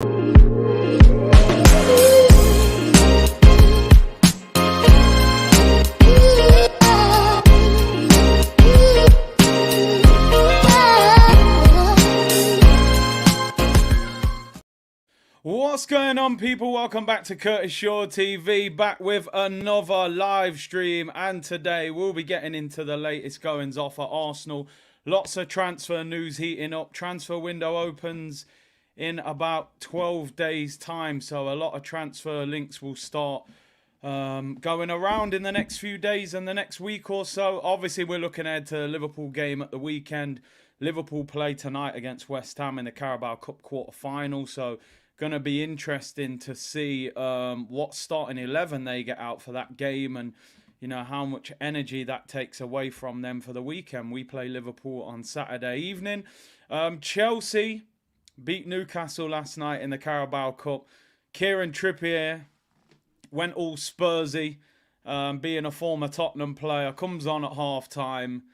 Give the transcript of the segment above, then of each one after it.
What's going on, people? Welcome back to Curtis Shaw TV, back with another live stream, and today we'll be getting into the latest goings off at Arsenal. Lots of transfer news heating up. Transfer window opens in about 12 days time, so a lot of transfer links will start going around in the next few days and the next week or so. Obviously, we're looking ahead to the Liverpool game at the weekend. Liverpool play tonight against West Ham in the Carabao Cup quarter-final, so going to be interesting to see what starting 11 they get out for that game, and you know how much energy that takes away from them for the weekend. We play Liverpool on Saturday evening. Chelsea beat Newcastle last night in the Carabao Cup. Kieran Trippier went all Spursy, being a former Tottenham player, comes on at half-time,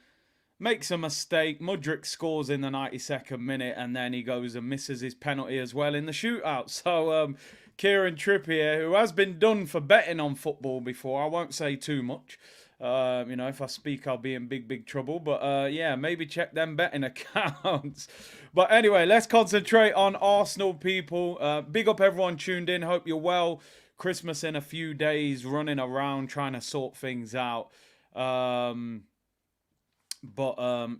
makes a mistake. Mudryk scores in the 92nd minute, and then he goes and misses his penalty as well in the shootout. So Kieran Trippier, who has been done for betting on football before, I won't say too much. You know, if I speak, I'll be in big trouble. But yeah, maybe check them betting accounts. But anyway, let's concentrate on Arsenal, people. Big up everyone tuned in. Hope you're well. Christmas in a few days, running around trying to sort things out. But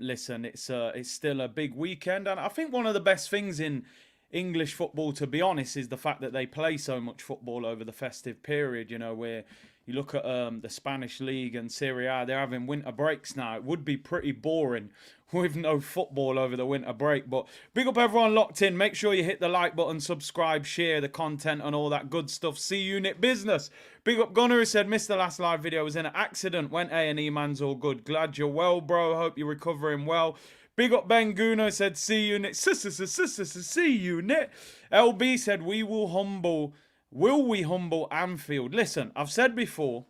listen, it's still a big weekend, and I think one of the best things in English football, to be honest, is the fact that they play so much football over the festive period. You know, where you look at the Spanish League and Serie A, they're having winter breaks now. It would be pretty boring with no football over the winter break. But big up everyone locked in. Make sure you hit the like button, subscribe, share the content and all that good stuff. C-Unit business. Big up Gunner, who said, missed the last live video. Was in an accident. Went A&E, man's all good. Glad you're well, bro. Hope you're recovering well. Big up Ben Guno, said C-Unit. C-Unit. LB said, will we humble Anfield? Listen, I've said before,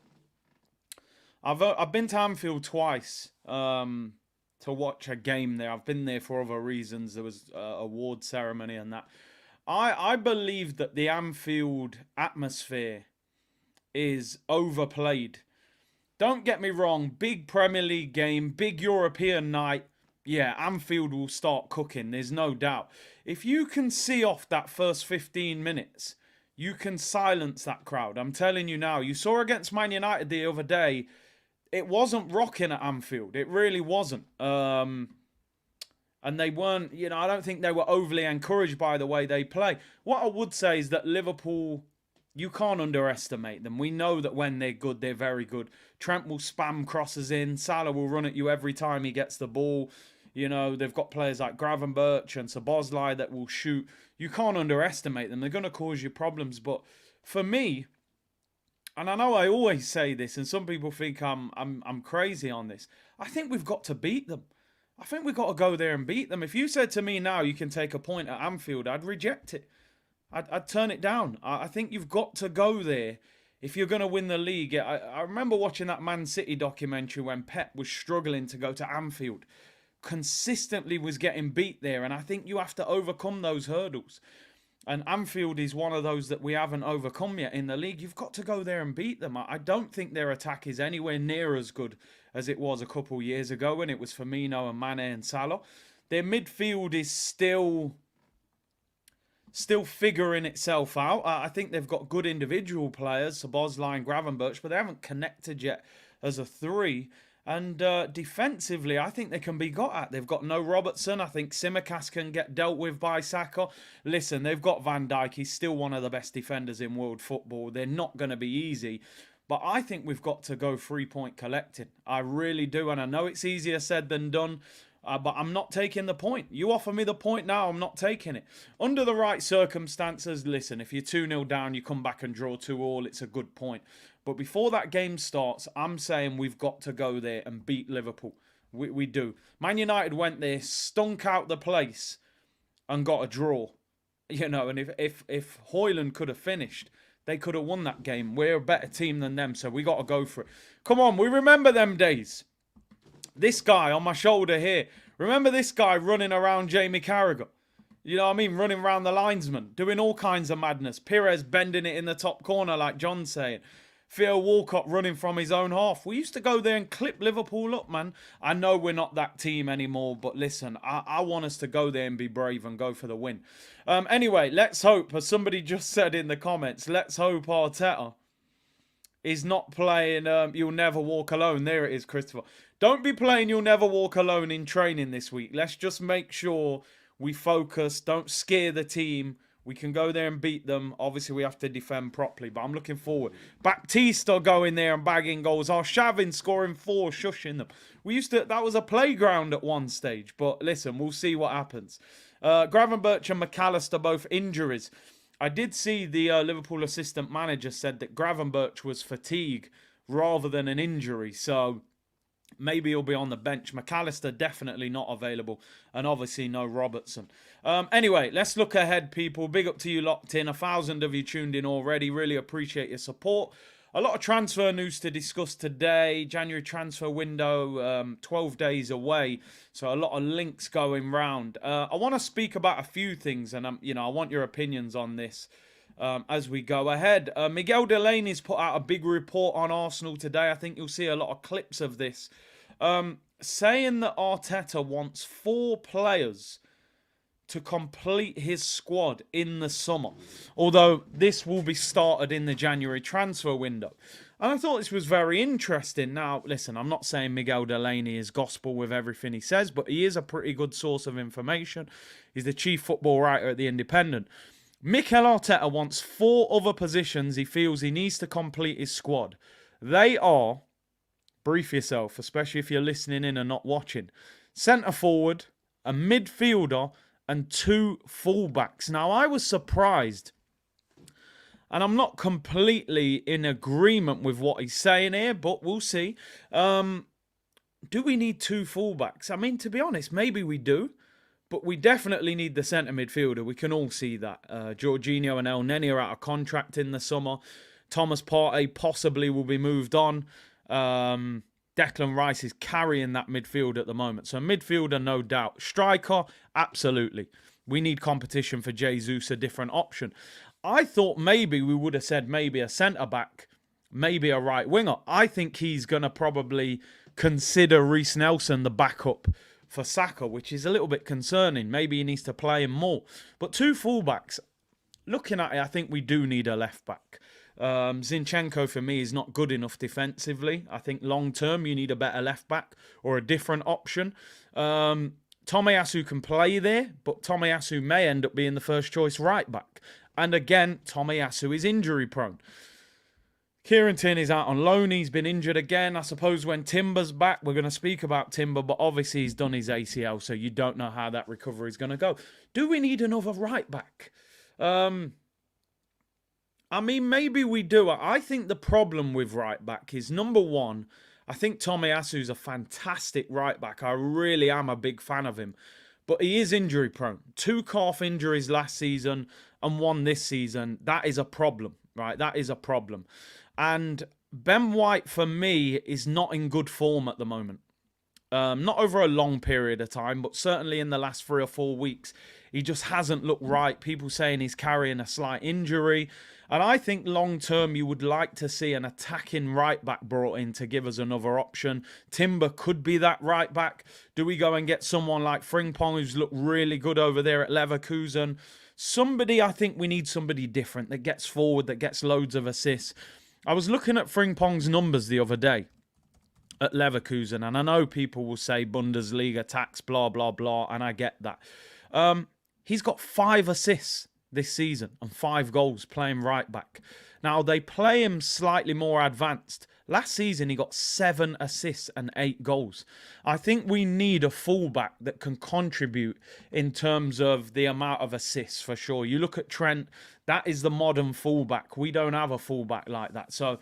I've been to Anfield twice to watch a game there. I've been there for other reasons. There was a award ceremony and that. I believe that the Anfield atmosphere is overplayed. Don't get me wrong, big Premier League game, big European night. Yeah, Anfield will start cooking, there's no doubt. If you can see off that first 15 minutes, you can silence that crowd. I'm telling you now. You saw against Man United the other day, it wasn't rocking at Anfield. It really wasn't. And they weren't, you know, I don't think they were overly encouraged by the way they play. What I would say is that Liverpool, you can't underestimate them. We know that when they're good, they're very good. Trent will spam crosses in. Salah will run at you every time he gets the ball. You know, they've got players like Gravenberch and Szoboszlai that will shoot. You can't underestimate them. They're going to cause you problems. But for me, and I know I always say this, and some people think I'm crazy on this, I think we've got to beat them. I think we've got to go there and beat them. If you said to me now you can take a point at Anfield, I'd reject it. I'd turn it down. I think you've got to go there if you're going to win the league. I remember watching that Man City documentary when Pep was struggling to go to Anfield. Consistently was getting beat there, and I think you have to overcome those hurdles. And Anfield is one of those that we haven't overcome yet in the league. You've got to go there and beat them. I don't think their attack is anywhere near as good as it was a couple of years ago when it was Firmino and Mane and Salah. Their midfield is still figuring itself out. I think they've got good individual players, Szoboszlai and Gravenberch, but they haven't connected yet as a three. And defensively, I think they can be got at. They've got no Robertson. I think Tsimikas can get dealt with by Saka. Listen, they've got Van Dijk. He's still one of the best defenders in world football. They're not going to be easy. But I think we've got to go 3-point collecting. I really do. And I know it's easier said than done. But I'm not taking the point. You offer me the point now, I'm not taking it. Under the right circumstances, listen, if you're 2-0 down, you come back and draw 2-2, it's a good point. But before that game starts, I'm saying we've got to go there and beat Liverpool. We do. Man United went there, stunk out the place, and got a draw. You know, and if Højlund could have finished, they could have won that game. We're a better team than them, so we got to go for it. Come on, we remember them days. This guy on my shoulder here. Remember this guy running around Jamie Carragher? You know what I mean? Running around the linesman, doing all kinds of madness. Pires bending it in the top corner, like John's saying. Theo Walcott running from his own half. We used to go there and clip Liverpool up, man. I know we're not that team anymore, but listen, I want us to go there and be brave and go for the win. Anyway, let's hope, as somebody just said in the comments, let's hope Arteta is not playing You'll Never Walk Alone. There it is, Christopher. Don't be playing You'll Never Walk Alone in training this week. Let's just make sure we focus. Don't scare the team. We can go there and beat them. Obviously, we have to defend properly, but I'm looking forward. Baptista going there and bagging goals. Arshavin scoring 4, shushing them. That was a playground at one stage, but listen, we'll see what happens. Gravenberch and McAllister, both injuries. I did see the Liverpool assistant manager said that Gravenberch was fatigue rather than an injury, so maybe he'll be on the bench. McAllister definitely not available. And obviously no Robertson. Anyway, let's look ahead, people. Big up to you locked in. 1,000 of you tuned in already. Really appreciate your support. A lot of transfer news to discuss today. January transfer window, 12 days away. So a lot of links going round. I want to speak about a few things. And, I want your opinions on this. As we go ahead. Miguel Delaney's put out a big report on Arsenal today. I think you'll see a lot of clips of this. Saying that Arteta wants 4 players to complete his squad in the summer. Although this will be started in the January transfer window. And I thought this was very interesting. Now, listen, I'm not saying Miguel Delaney is gospel with everything he says, but he is a pretty good source of information. He's the chief football writer at The Independent. Mikel Arteta wants 4 other positions he feels he needs to complete his squad. They are, brief yourself, especially if you're listening in and not watching, centre forward, a midfielder, and 2 fullbacks. Now, I was surprised, and I'm not completely in agreement with what he's saying here, but we'll see. Do we need 2 fullbacks? I mean, to be honest, maybe we do. But we definitely need the centre midfielder. We can all see that. Jorginho and El Neni are out of contract in the summer. Thomas Partey possibly will be moved on. Declan Rice is carrying that midfield at the moment. So midfielder, no doubt. Striker, absolutely. We need competition for Jesus, a different option. I thought maybe we would have said maybe a centre-back, maybe a right winger. I think he's going to probably consider Reece Nelson the backup for Saka, which is a little bit concerning. Maybe he needs to play him more. But 2 fullbacks, looking at it, I think we do need a left-back. Zinchenko, for me, is not good enough defensively. I think long-term, you need a better left-back or a different option. Tomiyasu can play there, but Tomiyasu may end up being the first-choice right-back. And again, Tomiyasu is injury-prone. Kieran Tierney is out on loan. He's been injured again. I suppose when Timber's back, we're going to speak about Timber, but obviously he's done his ACL, so you don't know how that recovery is going to go. Do we need another right back? I mean, maybe we do. I think the problem with right back is, number one, I think Tomiyasu is a fantastic right back. I really am a big fan of him. But he is injury prone. 2 calf injuries last season and 1 this season. That is a problem, right? That is a problem. And Ben White, for me, is not in good form at the moment. Not over a long period of time, but certainly in the last 3 or 4 weeks, he just hasn't looked right. People saying he's carrying a slight injury. And I think long-term, you would like to see an attacking right-back brought in to give us another option. Timber could be that right-back. Do we go and get someone like Frimpong, who's looked really good over there at Leverkusen? I think we need somebody different that gets forward, that gets loads of assists. I was looking at Frimpong's numbers the other day at Leverkusen, and I know people will say Bundesliga tax, blah, blah, blah, and I get that. He's got 5 assists this season and 5 goals playing right back. Now, they play him slightly more advanced. Last season, he got 7 assists and 8 goals. I think we need a fullback that can contribute in terms of the amount of assists, for sure. You look at Trent, that is the modern fullback. We don't have a fullback like that. So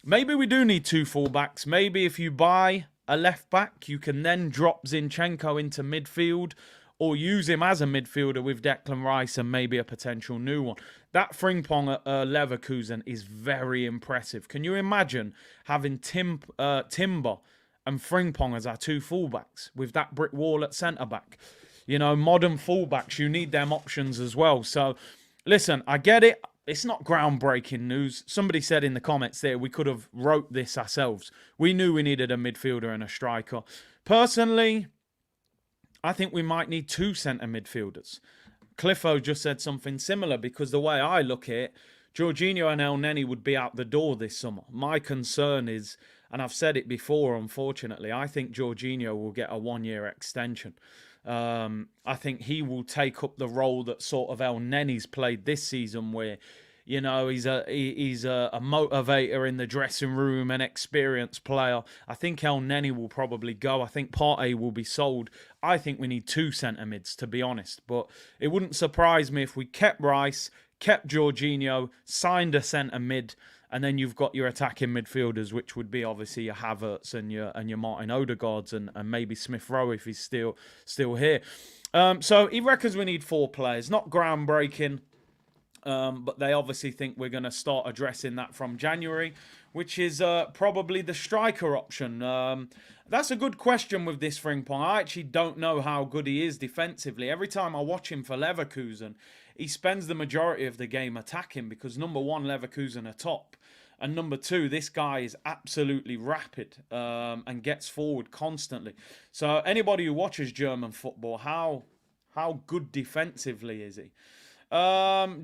maybe we do need 2 fullbacks. Maybe if you buy a left back, you can then drop Zinchenko into midfield, or use him as a midfielder with Declan Rice and maybe a potential new one. That Frimpong at Leverkusen is very impressive. Can you imagine having Timber and Frimpong as our 2 fullbacks with that brick wall at centre-back? modern fullbacks, you need them options as well. So, listen, I get it. It's not groundbreaking news. Somebody said in the comments there we could have wrote this ourselves. We knew we needed a midfielder and a striker. Personally, I think we might need two centre midfielders. Cliffo just said something similar, because the way I look at it, Jorginho and El Neni would be out the door this summer. My concern is, and I've said it before, unfortunately, I think Jorginho will get a 1-year extension. I think he will take up the role that sort of El Neni's played this season, where he's a motivator in the dressing room, an experienced player. I think El Neni will probably go. I think Partey will be sold. I think we need two centre mids, to be honest. But it wouldn't surprise me if we kept Rice, kept Jorginho, signed a centre mid, and then you've got your attacking midfielders, which would be obviously your Havertz and your Martin Odegaards and maybe Smith Rowe if he's still here. So he reckons we need 4 players. Not groundbreaking. But they obviously think we're going to start addressing that from January, which is probably the striker option. That's a good question with this Frimpong. I actually don't know how good he is defensively. Every time I watch him for Leverkusen, he spends the majority of the game attacking because, number one, Leverkusen are top. And number two, this guy is absolutely rapid and gets forward constantly. So anybody who watches German football, how good defensively is he?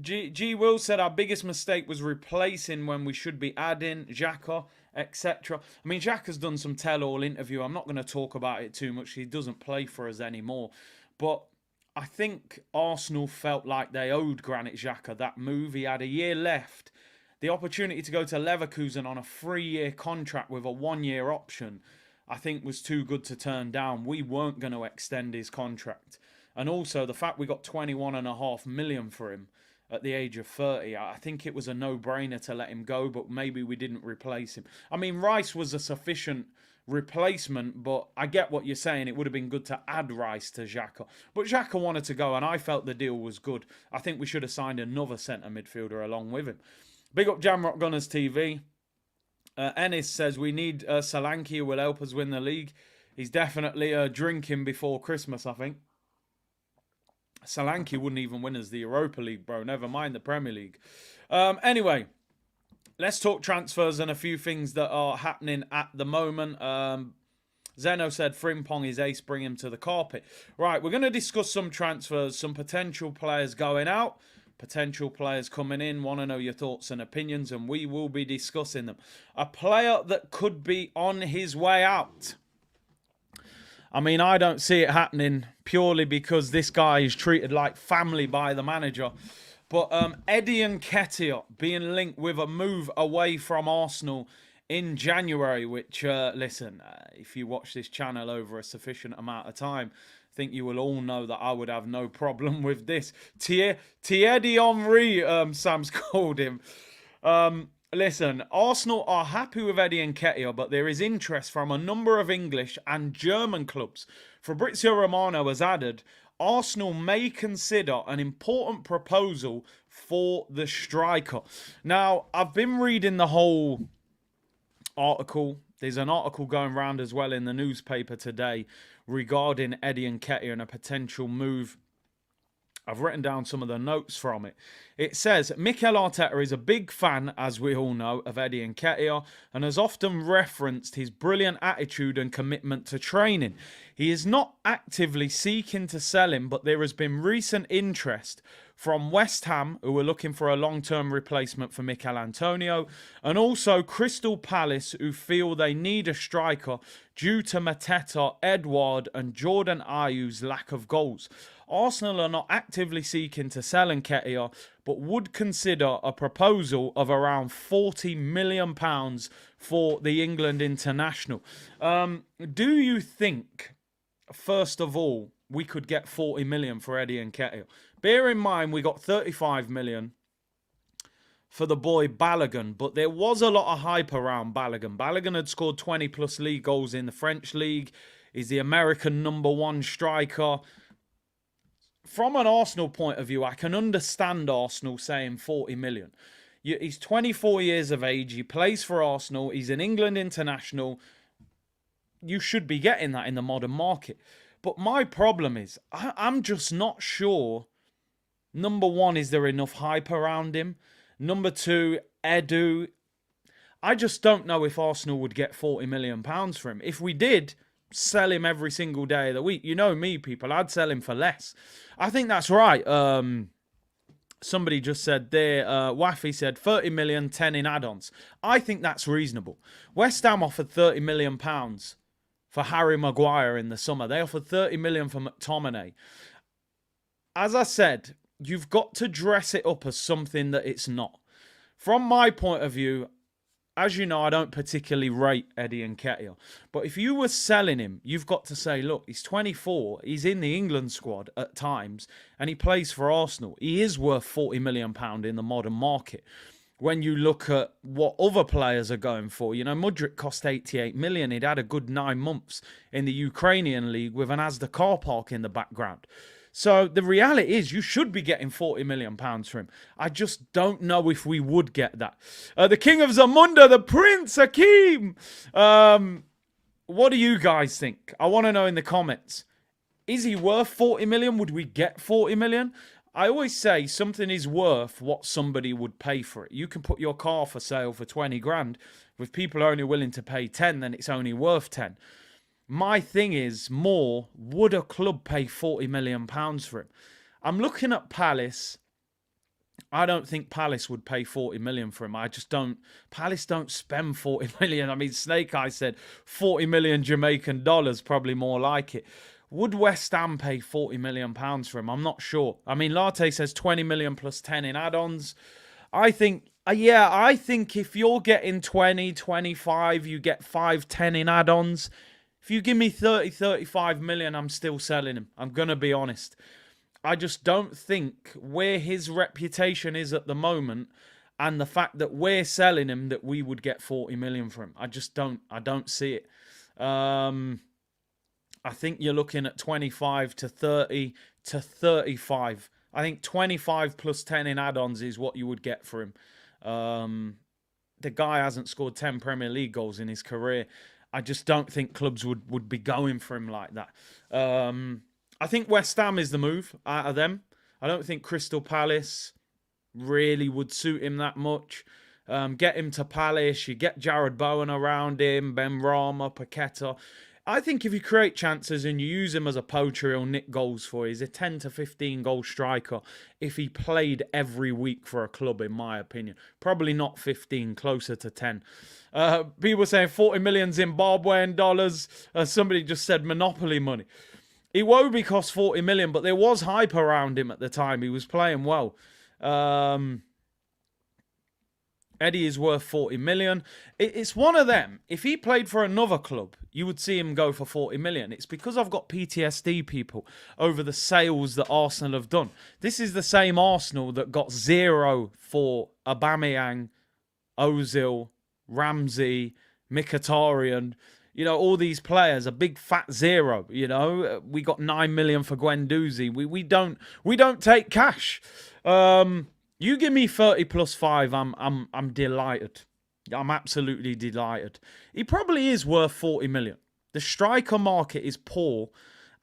G. Will said our biggest mistake was replacing when we should be adding Xhaka, etc. I mean, Xhaka's done some tell-all interview. I'm not going to talk about it too much. He doesn't play for us anymore. But I think Arsenal felt like they owed Granit Xhaka that move. He had a year left. The opportunity to go to Leverkusen on a 3-year contract with a 1-year option, I think, was too good to turn down. We weren't going to extend his contract. And also the fact we got 21.5 million for him at the age of 30, I think it was a no-brainer to let him go, but maybe we didn't replace him. I mean, Rice was a sufficient replacement, but I get what you're saying. It would have been good to add Rice to Xhaka. But Xhaka wanted to go, and I felt the deal was good. I think we should have signed another centre midfielder along with him. Big up Jamrock Gunners TV. Ennis says we need Solanke, who will help us win the league. He's definitely drinking before Christmas, I think. Solanke wouldn't even win us the Europa League, bro. Never mind the Premier League. Anyway, let's talk transfers and a few things that are happening at the moment. Zeno said Frimpong is ace, bring him to the carpet. Right, we're going to discuss some transfers, some potential players going out, potential players coming in. Want to know your thoughts and opinions, and we will be discussing them. A player that could be on his way out. I mean, I don't see it happening purely because this guy is treated like family by the manager. But Eddie Nketiah being linked with a move away from Arsenal in January, which, listen, if you watch this channel over a sufficient amount of time, I think you will all know that I would have no problem with this. Thierry Henry, Sam's called him. Listen, Arsenal are happy with Eddie Nketiah, but there is interest from a number of English and German clubs. Fabrizio Romano has added, Arsenal may consider an important proposal for the striker. Now, I've been reading the whole article. There's an article going around as well in the newspaper today regarding Eddie Nketiah and a potential move. I've written down some of the notes from it. It says, Mikel Arteta is a big fan, as we all know, of Eddie Nketiah and has often referenced his brilliant attitude and commitment to training. He is not actively seeking to sell him, but there has been recent interest from West Ham, who are looking for a long-term replacement for Mikel Antonio, and also Crystal Palace, who feel they need a striker due to Mateta, Edouard and Jordan Ayew's lack of goals. Arsenal are not actively seeking to sell Nketiah, but would consider a proposal of around £40 million for the England international. Do you think, first of all, we could get 40 million for Eddie Nketiah? Bear in mind, we got 35 million for the boy Balogun, but there was a lot of hype around Balogun. Balogun had scored 20-plus league goals in the French league. He's the American #1 striker. From an Arsenal point of view, I can understand Arsenal saying 40 million. He's 24 years of age. He plays for Arsenal. He's an England international. You should be getting that in the modern market. But my problem is, I'm just not sure. Number one, is there enough hype around him? Number two, Edu. I just don't know if Arsenal would get £40 million for him. If we did, sell him every single day of the week. You know me, people. I'd sell him for less. I think that's right. Somebody just said there, Waffy said 30 million, 10 in add-ons. I think that's reasonable. West Ham offered £30 million for Harry Maguire in the summer. They offered 30 million for McTominay. As I said, you've got to dress it up as something that it's not. From my point of view, as you know, I don't particularly rate Eddie Nketiah. But if you were selling him, you've got to say, look, he's 24. He's in the England squad at times. And he plays for Arsenal. He is worth £40 million in the modern market. When you look at what other players are going for, you know, Mudryk cost 88 million. He'd had a good 9 months in the Ukrainian league with an Asda car park in the background. So the reality is you should be getting £40 million for him. I just don't know if we would get that. The King of Zamunda, the Prince Hakeem. What do you guys think? I want to know in the comments. Is he worth 40 million? Would we get 40 million? I always say something is worth what somebody would pay for it. You can put your car for sale for 20 grand. If people are only willing to pay 10, then it's only worth 10. My thing is more, would a club pay £40 million for him? I'm looking at Palace. I don't think Palace would pay 40 million for him. I just don't. Palace don't spend 40 million. I mean, Snake Eye said 40 million Jamaican dollars, probably more like it. Would West Ham pay £40 million for him? I'm not sure. I mean, Latte says 20 million plus 10 in add-ons. I think, I think if you're getting 20, 25, you get 5, 10 in add-ons. If you give me 30, 35 million, I'm still selling him. I'm going to be honest. I just don't think where his reputation is at the moment and the fact that we're selling him that we would get 40 million for him. I just don't. I don't see it. I think you're looking at 25 to 30 to 35. I think 25 plus 10 in add-ons is what you would get for him. The guy hasn't scored 10 Premier League goals in his career. I just don't think clubs would be going for him like that. I think West Ham is the move out of them. I don't think Crystal Palace really would suit him that much. Get him to Palace. You get Jared Bowen around him, Ben Rama, Paqueta. I think if you create chances and you use him as a poacher, he'll nick goals for you. He's a 10 to 15 goal striker if he played every week for a club, in my opinion. Probably not 15, closer to 10. People saying 40 million Zimbabwean dollars. Somebody just said monopoly money. Iwobi cost 40 million, but there was hype around him at the time. He was playing well. Eddie is worth 40 million. It's one of them. If he played for another club, you would see him go for 40 million. It's because I've got PTSD, people, over the sales that Arsenal have done. This is the same Arsenal that got 0 for Aubameyang, Ozil, Ramsey, Mkhitaryan. You know, all these players, a big fat 0, you know. We got 9 million for Guendouzi. We don't take cash. You give me 30 plus 5, I'm delighted. I'm absolutely delighted. He probably is worth 40 million. The striker market is poor.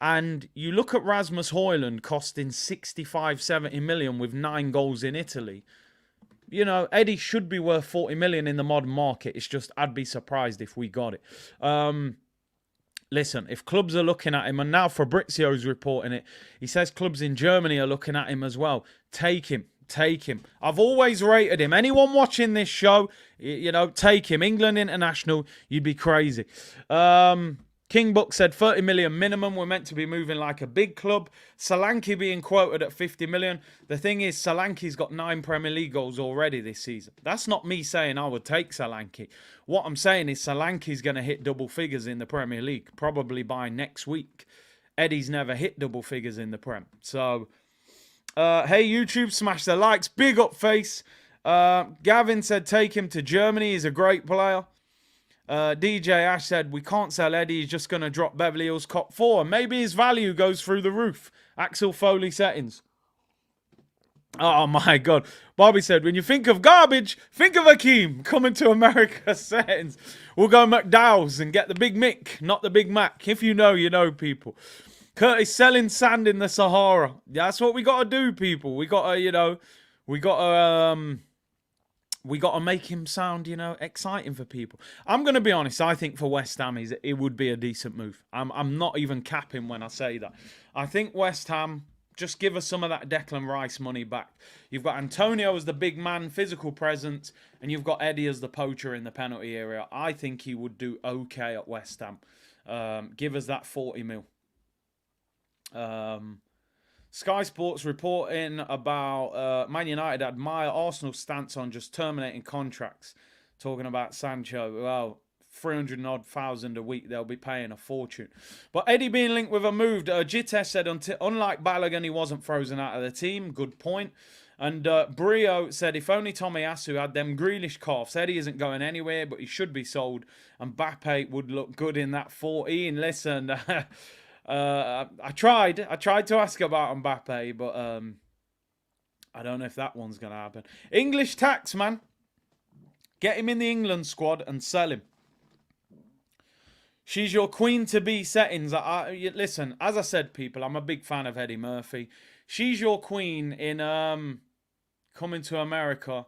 And you look at Rasmus Højlund costing 65, 70 million with 9 goals in Italy. You know, Eddie should be worth 40 million in the modern market. It's just, I'd be surprised if we got it. Listen, if clubs are looking at him, and now Fabrizio's reporting it, he says clubs in Germany are looking at him as well. Take him. Take him. I've always rated him. Anyone watching this show, you know, take him. England International, you'd be crazy. King Book said 30 million minimum. We're meant to be moving like a big club. Solanke being quoted at 50 million. The thing is, Solanke's got 9 Premier League goals already this season. That's not me saying I would take Solanke. What I'm saying is Solanke's going to hit double figures in the Premier League, probably by next week. Eddie's never hit double figures in the Prem. So, hey, YouTube, smash the likes. Big up face. Gavin said take him to Germany. He's a great player. DJ Ash said, we can't sell Eddie. He's just going to drop Beverly Hills Cop 4. Maybe his value goes through the roof. Axel Foley settings. Oh, my God. Bobby said, when you think of garbage, think of Hakeem. Coming to America settings. We'll go McDowell's and get the Big Mick, not the Big Mac. If you know, you know, people. Curtis selling sand in the Sahara. That's what we got to do, people. We got to, we got to, we got to make him sound, exciting for people. I'm going to be honest. I think for West Ham, it would be a decent move. I'm not even capping when I say that. I think West Ham, just give us some of that Declan Rice money back. You've got Antonio as the big man, physical presence, and you've got Eddie as the poacher in the penalty area. I think he would do okay at West Ham. Give us that 40 mil. Sky Sports reporting about Man United admire Arsenal's stance on just terminating contracts. Talking about Sancho. Well, 300,000 a week, they'll be paying a fortune. But Eddie being linked with a move. Jites said, unlike Balogun, he wasn't frozen out of the team. Good point. And Brio said, if only Tomiyasu had them Grealish coughs. Eddie isn't going anywhere, but he should be sold. And Mbappe would look good in that 14. Listen, I tried to ask about Mbappe, but I don't know if that one's going to happen. English tax, man. Get him in the England squad and sell him. She's your queen-to-be settings. Listen, as I said, people, I'm a big fan of Eddie Murphy. She's your queen in Coming to America.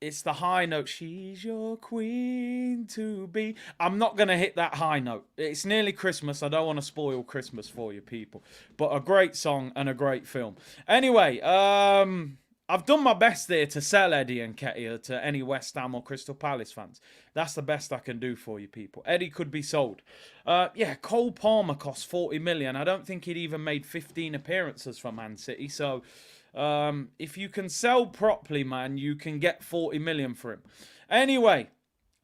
It's the high note. She's your queen-to-be. I'm not going to hit that high note. It's nearly Christmas. I don't want to spoil Christmas for you, people. But a great song and a great film. Anyway, I've done my best there to sell Eddie and Nketiah to any West Ham or Crystal Palace fans. That's the best I can do for you people. Eddie could be sold. Cole Palmer cost 40 million. I don't think he'd even made 15 appearances for Man City. So if you can sell properly, man, you can get 40 million for him. Anyway,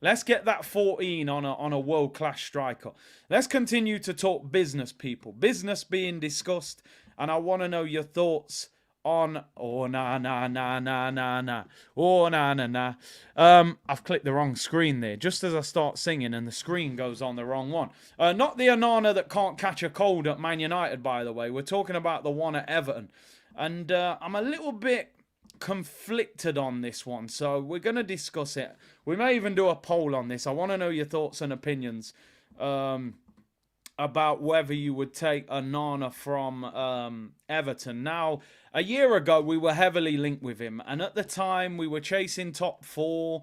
let's get that 14 on a world-class striker. Let's continue to talk business, people. Business being discussed. And I want to know your thoughts on oh na na na na na na oh na na na. I've clicked the wrong screen there just as I start singing and the screen goes on the wrong one. Not the Onana that can't catch a cold at Man United, by the way. We're talking about the one at Everton, and I'm a little bit conflicted on this one, so we're going to discuss it. We may even do a poll on this. I want to know your thoughts and opinions about whether you would take Onana from Everton. Now, a year ago, we were heavily linked with him. And at the time, we were chasing top 4.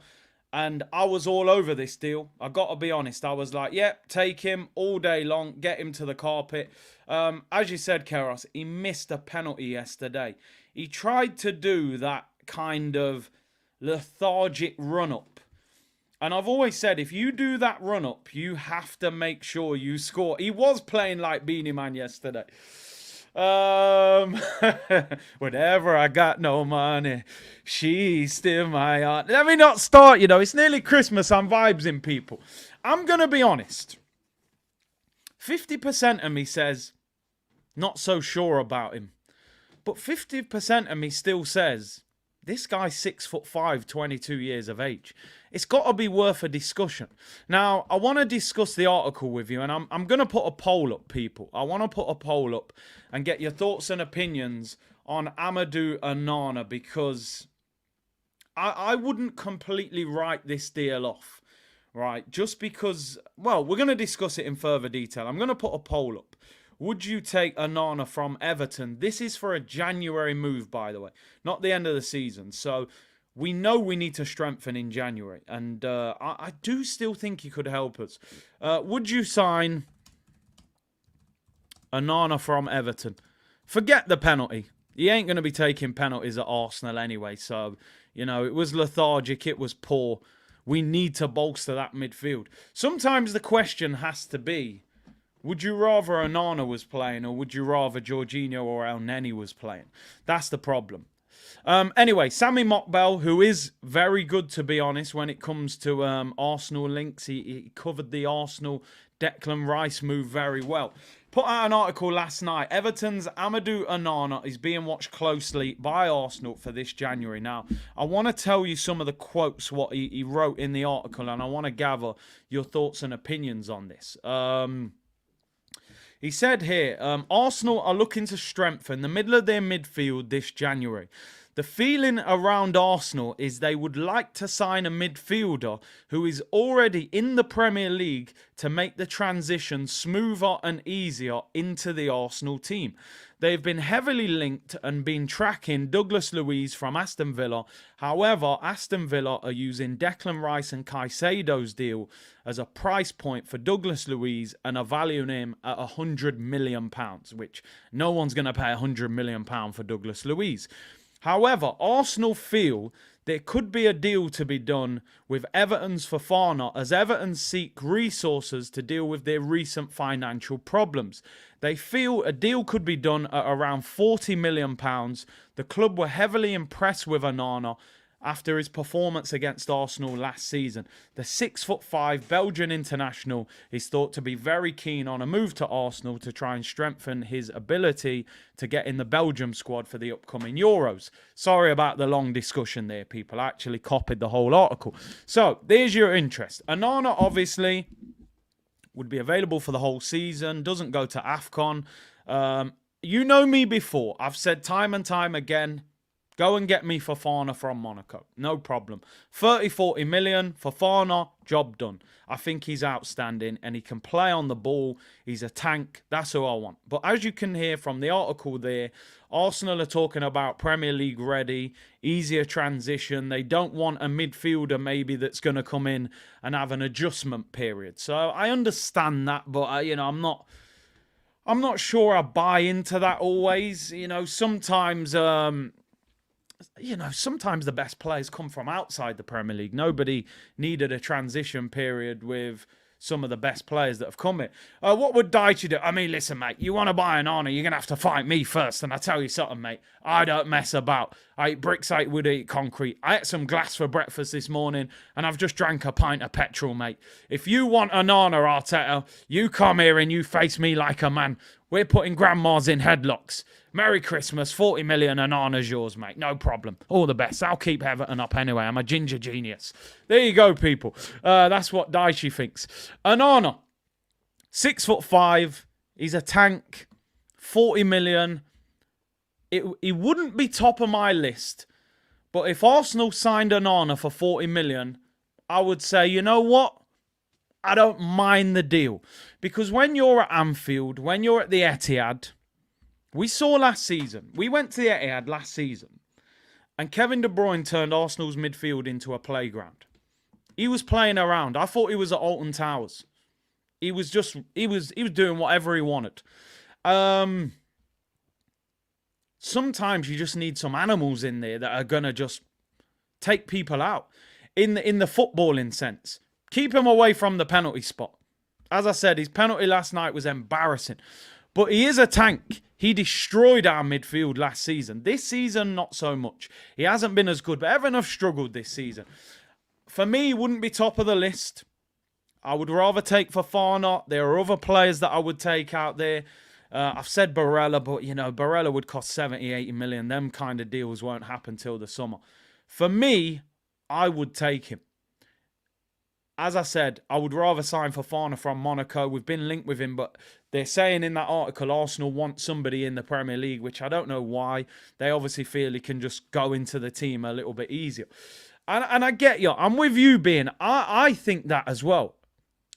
And I was all over this deal. I got to be honest. I was like, yep, take him all day long. Get him to the carpet. As you said, Keros, he missed a penalty yesterday. He tried to do that kind of lethargic run-up. And I've always said, if you do that run-up, you have to make sure you score. He was playing like Beanie Man yesterday. Whenever I got no money, she's still my heart. Let me not start, it's nearly Christmas. I'm vibesing, people. I'm going to be honest. 50% of me says, not so sure about him. But 50% of me still says, this guy's 6'5", 22 years of age. It's got to be worth a discussion. Now, I want to discuss the article with you, and I'm going to put a poll up, people. I want to put a poll up and get your thoughts and opinions on Amadou Onana, because I wouldn't completely write this deal off, right? Just because, well, we're going to discuss it in further detail. I'm going to put a poll up. Would you take Onana from Everton? This is for a January move, by the way, not the end of the season. So we know we need to strengthen in January. And I do still think he could help us. Would you sign Onana from Everton? Forget the penalty. He ain't going to be taking penalties at Arsenal anyway. So, it was lethargic. It was poor. We need to bolster that midfield. Sometimes the question has to be, would you rather Onana was playing, or would you rather Jorginho or El Neni was playing? That's the problem. Anyway, Sammy Mokbel, who is very good, to be honest, when it comes to Arsenal links. He covered the Arsenal Declan Rice move very well. Put out an article last night. Everton's Amadou Onana is being watched closely by Arsenal for this January. Now, I want to tell you some of the quotes, what he wrote in the article, and I want to gather your thoughts and opinions on this. He said here, Arsenal are looking to strengthen the middle of their midfield this January. The feeling around Arsenal is they would like to sign a midfielder who is already in the Premier League to make the transition smoother and easier into the Arsenal team. They've been heavily linked and been tracking Douglas Luiz from Aston Villa. However, Aston Villa are using Declan Rice and Caicedo's deal as a price point for Douglas Luiz and are valuing him at £100 million, which no one's going to pay £100 million for Douglas Luiz. However, Arsenal feel there could be a deal to be done with Everton's Fofana as Everton seek resources to deal with their recent financial problems. They feel a deal could be done at around £40 million. The club were heavily impressed with Onana after his performance against Arsenal last season. The 6'5" Belgian international is thought to be very keen on a move to Arsenal to try and strengthen his ability to get in the Belgium squad for the upcoming Euros. Sorry about the long discussion there, people. I actually copied the whole article. So, there's your interest. Onana, obviously, would be available for the whole season, doesn't go to AFCON. You know me before. I've said time and time again, go and get me Fofana from Monaco. No problem. 30-40 million, Fofana, job done. I think he's outstanding and he can play on the ball. He's a tank. That's who I want. But as you can hear from the article there, Arsenal are talking about Premier League ready, easier transition. They don't want a midfielder maybe that's going to come in and have an adjustment period. So I understand that, but I'm not sure I buy into that always. Sometimes sometimes the best players come from outside the Premier League. Nobody needed a transition period with some of the best players that have come in. What would Dyche do? I mean, listen, mate, you want to buy an Onana, you're going to have to fight me first. And I tell you something, mate, I don't mess about. I eat bricks, I eat wood, I eat concrete. I ate some glass for breakfast this morning, and I've just drank a pint of petrol, mate. If you want an Onana, Arteta, you come here and you face me like a man. We're putting grandmas in headlocks. Merry Christmas, 40 million, and Onana's yours, mate. No problem. All the best. I'll keep Everton up anyway. I'm a ginger genius. There you go, people. That's what Dyche thinks. Onana, 6'5". He's a tank. 40 million. He wouldn't be top of my list. But if Arsenal signed Onana for 40 million, I would say, you know what? I don't mind the deal. Because when you're at Anfield, when you're at the Etihad, we saw last season, we went to the Etihad last season, and Kevin De Bruyne turned Arsenal's midfield into a playground. He was playing around. I thought he was at Alton Towers. He was doing whatever he wanted. Sometimes you just need some animals in there that are gonna just take people out in the footballing sense. Keep him away from the penalty spot. As I said, his penalty last night was embarrassing. But he is a tank. He destroyed our midfield last season. This season, not so much. He hasn't been as good, but Everton have struggled this season. For me, he wouldn't be top of the list. I would rather take Fofana. There are other players that I would take out there. I've said Barella, but, Barella would cost 70, 80 million. Them kind of deals won't happen till the summer. For me, I would take him. As I said, I would rather sign Fofana from Monaco. We've been linked with him, but they're saying in that article Arsenal want somebody in the Premier League, which I don't know why. They obviously feel he can just go into the team a little bit easier. And I get you. I'm with you, Ben. I think that as well.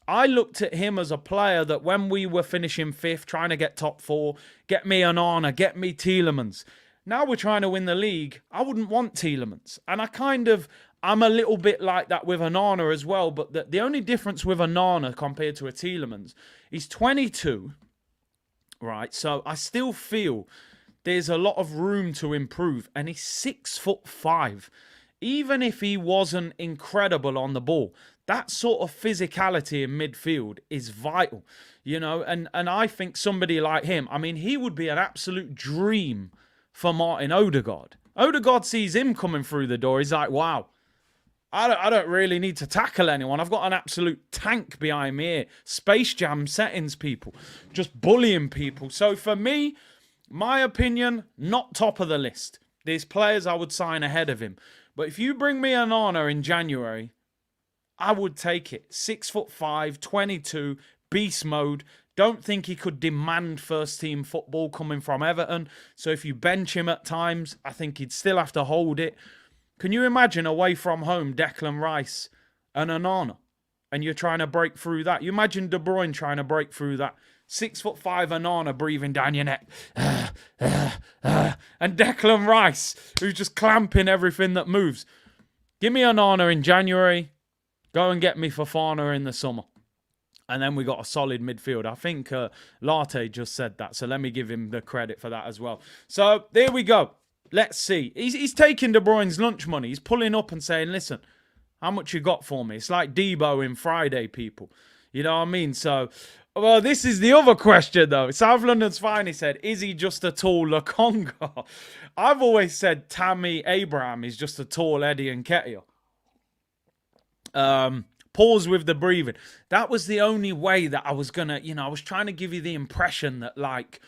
I looked at him as a player that when we were finishing fifth, trying to get top four, get me Onana, get me Tielemans. Now we're trying to win the league. I wouldn't want Tielemans. And I'm a little bit like that with Onana as well, but the only difference with Onana compared to a Tielemans, he's 22, right? So I still feel there's a lot of room to improve, and he's 6'5". Even if he wasn't incredible on the ball, that sort of physicality in midfield is vital, and I think somebody like him, I mean, he would be an absolute dream for Martin Odegaard. Odegaard sees him coming through the door, he's like, wow. I don't really need to tackle anyone. I've got an absolute tank behind me here. Space Jam settings, people. Just bullying people. So for me, my opinion, not top of the list. There's players I would sign ahead of him. But if you bring me Onana in January, I would take it. 6'5", 22, beast mode. Don't think he could demand first-team football coming from Everton. So if you bench him at times, I think he'd still have to hold it. Can you imagine away from home, Declan Rice and Onana? And you're trying to break through that. You imagine De Bruyne trying to break through that. 6'5" Onana breathing down your neck. And Declan Rice, who's just clamping everything that moves. Give me Onana in January. Go and get me Fofana in the summer. And then we got a solid midfield. I think Latte just said that. So let me give him the credit for that as well. So there we go. Let's see. He's taking De Bruyne's lunch money. He's pulling up and saying, listen, how much you got for me? It's like Debo in Friday, people. You know what I mean? So, well, this is the other question, though. South London's Finest said, is he just a tall Lokonga? I've always said Tammy Abraham is just a tall Eddie Nketiah. Pause with the breathing. That was the only way that I was going to, I was trying to give you the impression that, like,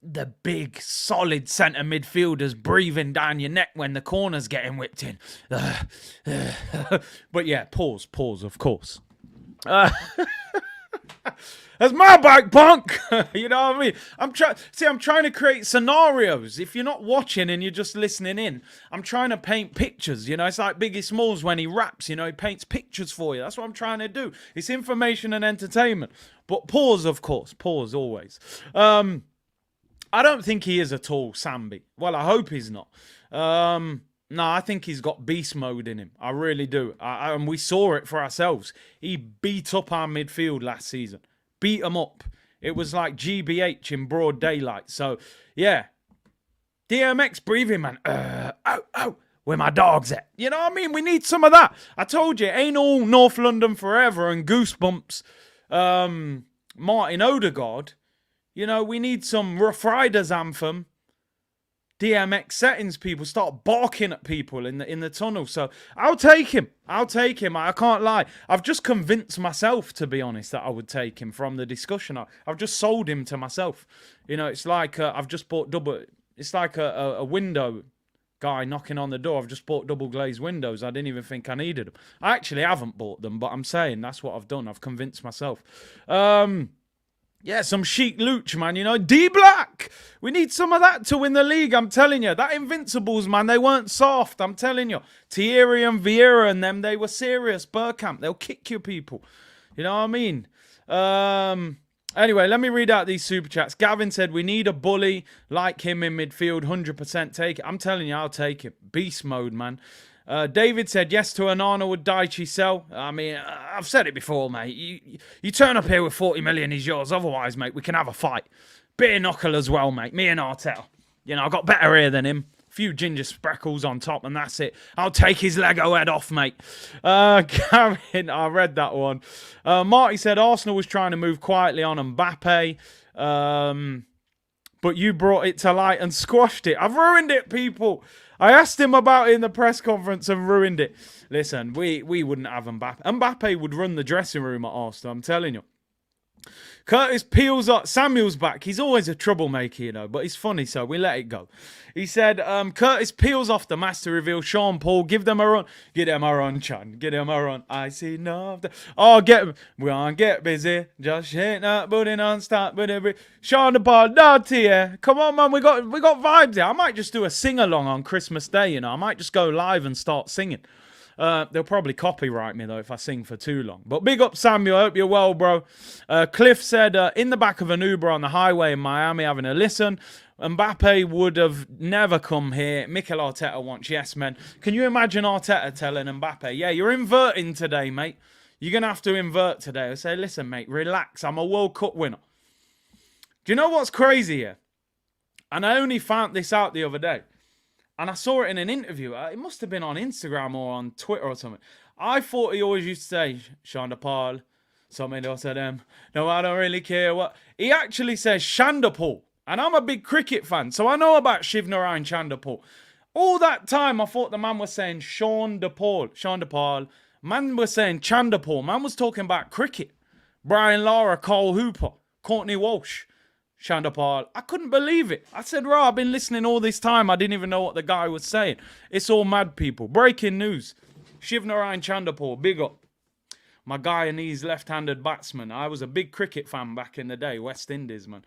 the big, solid centre midfielders breathing down your neck when the corner's getting whipped in. But yeah, pause, of course. That's my bike, punk. You know what I mean? I'm trying to create scenarios. If you're not watching and you're just listening in, I'm trying to paint pictures. It's like Biggie Smalls when he raps. He paints pictures for you. That's what I'm trying to do. It's information and entertainment. But pause, of course. Pause always. I don't think he is a tall Sambi. Well, I hope he's not. No, I think he's got beast mode in him. I really do. And we saw it for ourselves. He beat up our midfield last season. Beat them up. It was like GBH in broad daylight. So, yeah. DMX breathing, man. Where my dog's at? You know what I mean? We need some of that. I told you, it ain't all North London forever and Goosebumps. Martin Odegaard. We need some Rough Riders anthem. DMX settings, people start barking at people in the tunnel. So I'll take him. I can't lie. I've just convinced myself, to be honest, that I would take him from the discussion. I've just sold him to myself. It's like I've just bought double. It's like a window guy knocking on the door. I've just bought double glazed windows. I didn't even think I needed them. I actually haven't bought them, but I'm saying that's what I've done. I've convinced myself. Yeah, some chic looch, man, D-Black. We need some of that to win the league, I'm telling you. That Invincibles, man, they weren't soft, I'm telling you. Thierry and Vieira and them, they were serious. Bergkamp, they'll kick you, people. You know what I mean? Anyway, let me read out these super chats. Gavin said, we need a bully like him in midfield, 100% take it. I'm telling you, I'll take it. Beast mode, man. David said, yes to Onana, would Daichi sell? I mean, I've said it before, mate. You turn up here with 40 million, he's yours. Otherwise, mate, we can have a fight. Beer knuckle as well, mate. Me and Arteta. I got better here than him. Few ginger speckles on top, and that's it. I'll take his Lego head off, mate. Gavin, I read that one. Marty said, Arsenal was trying to move quietly on Mbappe. But you brought it to light and squashed it. I've ruined it, people. I asked him about it in the press conference and ruined it. Listen, we wouldn't have Mbappe. Mbappe would run the dressing room at Arsenal, I'm telling you. Curtis peels up. Samuel's back. He's always a troublemaker, but he's funny, so we let it go. He said, Curtis peels off the master reveal. Sean Paul, give them a run. Get them a run, Chan. Get them a run. I see no. Oh, get them. We won't get busy. Just shake that booty non-stop. Sean Paul, naughty, yeah. Come on, man. We got vibes here. I might just do a sing-along on Christmas Day, I might just go live and start singing. They'll probably copyright me, though, if I sing for too long. But big up, Samuel. I hope you're well, bro. Cliff said, in the back of an Uber on the highway in Miami having a listen. Mbappe would have never come here. Mikel Arteta wants yes men. Can you imagine Arteta telling Mbappe, yeah, you're inverting today, mate. You're going to have to invert today. I say, listen, mate, relax. I'm a World Cup winner. Do you know what's crazy here? And I only found this out the other day. And I saw it in an interview. It must have been on Instagram or on Twitter or something. I thought he always used to say, Shonda Paul, something else to them. No, I don't really care what. He actually says Shandapal. And I'm a big cricket fan, so I know about Shivnarine Chandapal. All that time, I thought the man was saying Sean DePaul. Man was saying Chandapal. Man was talking about cricket. Brian Lara, Cole Hooper, Courtney Walsh. Shandapal. I couldn't believe it. I said, I've been listening all this time. I didn't even know what the guy was saying. It's all mad, people. Breaking news. Shivnarine Chandapal, big up. my Guyanese left-handed batsman. I was a big cricket fan back in the day, West Indies, man.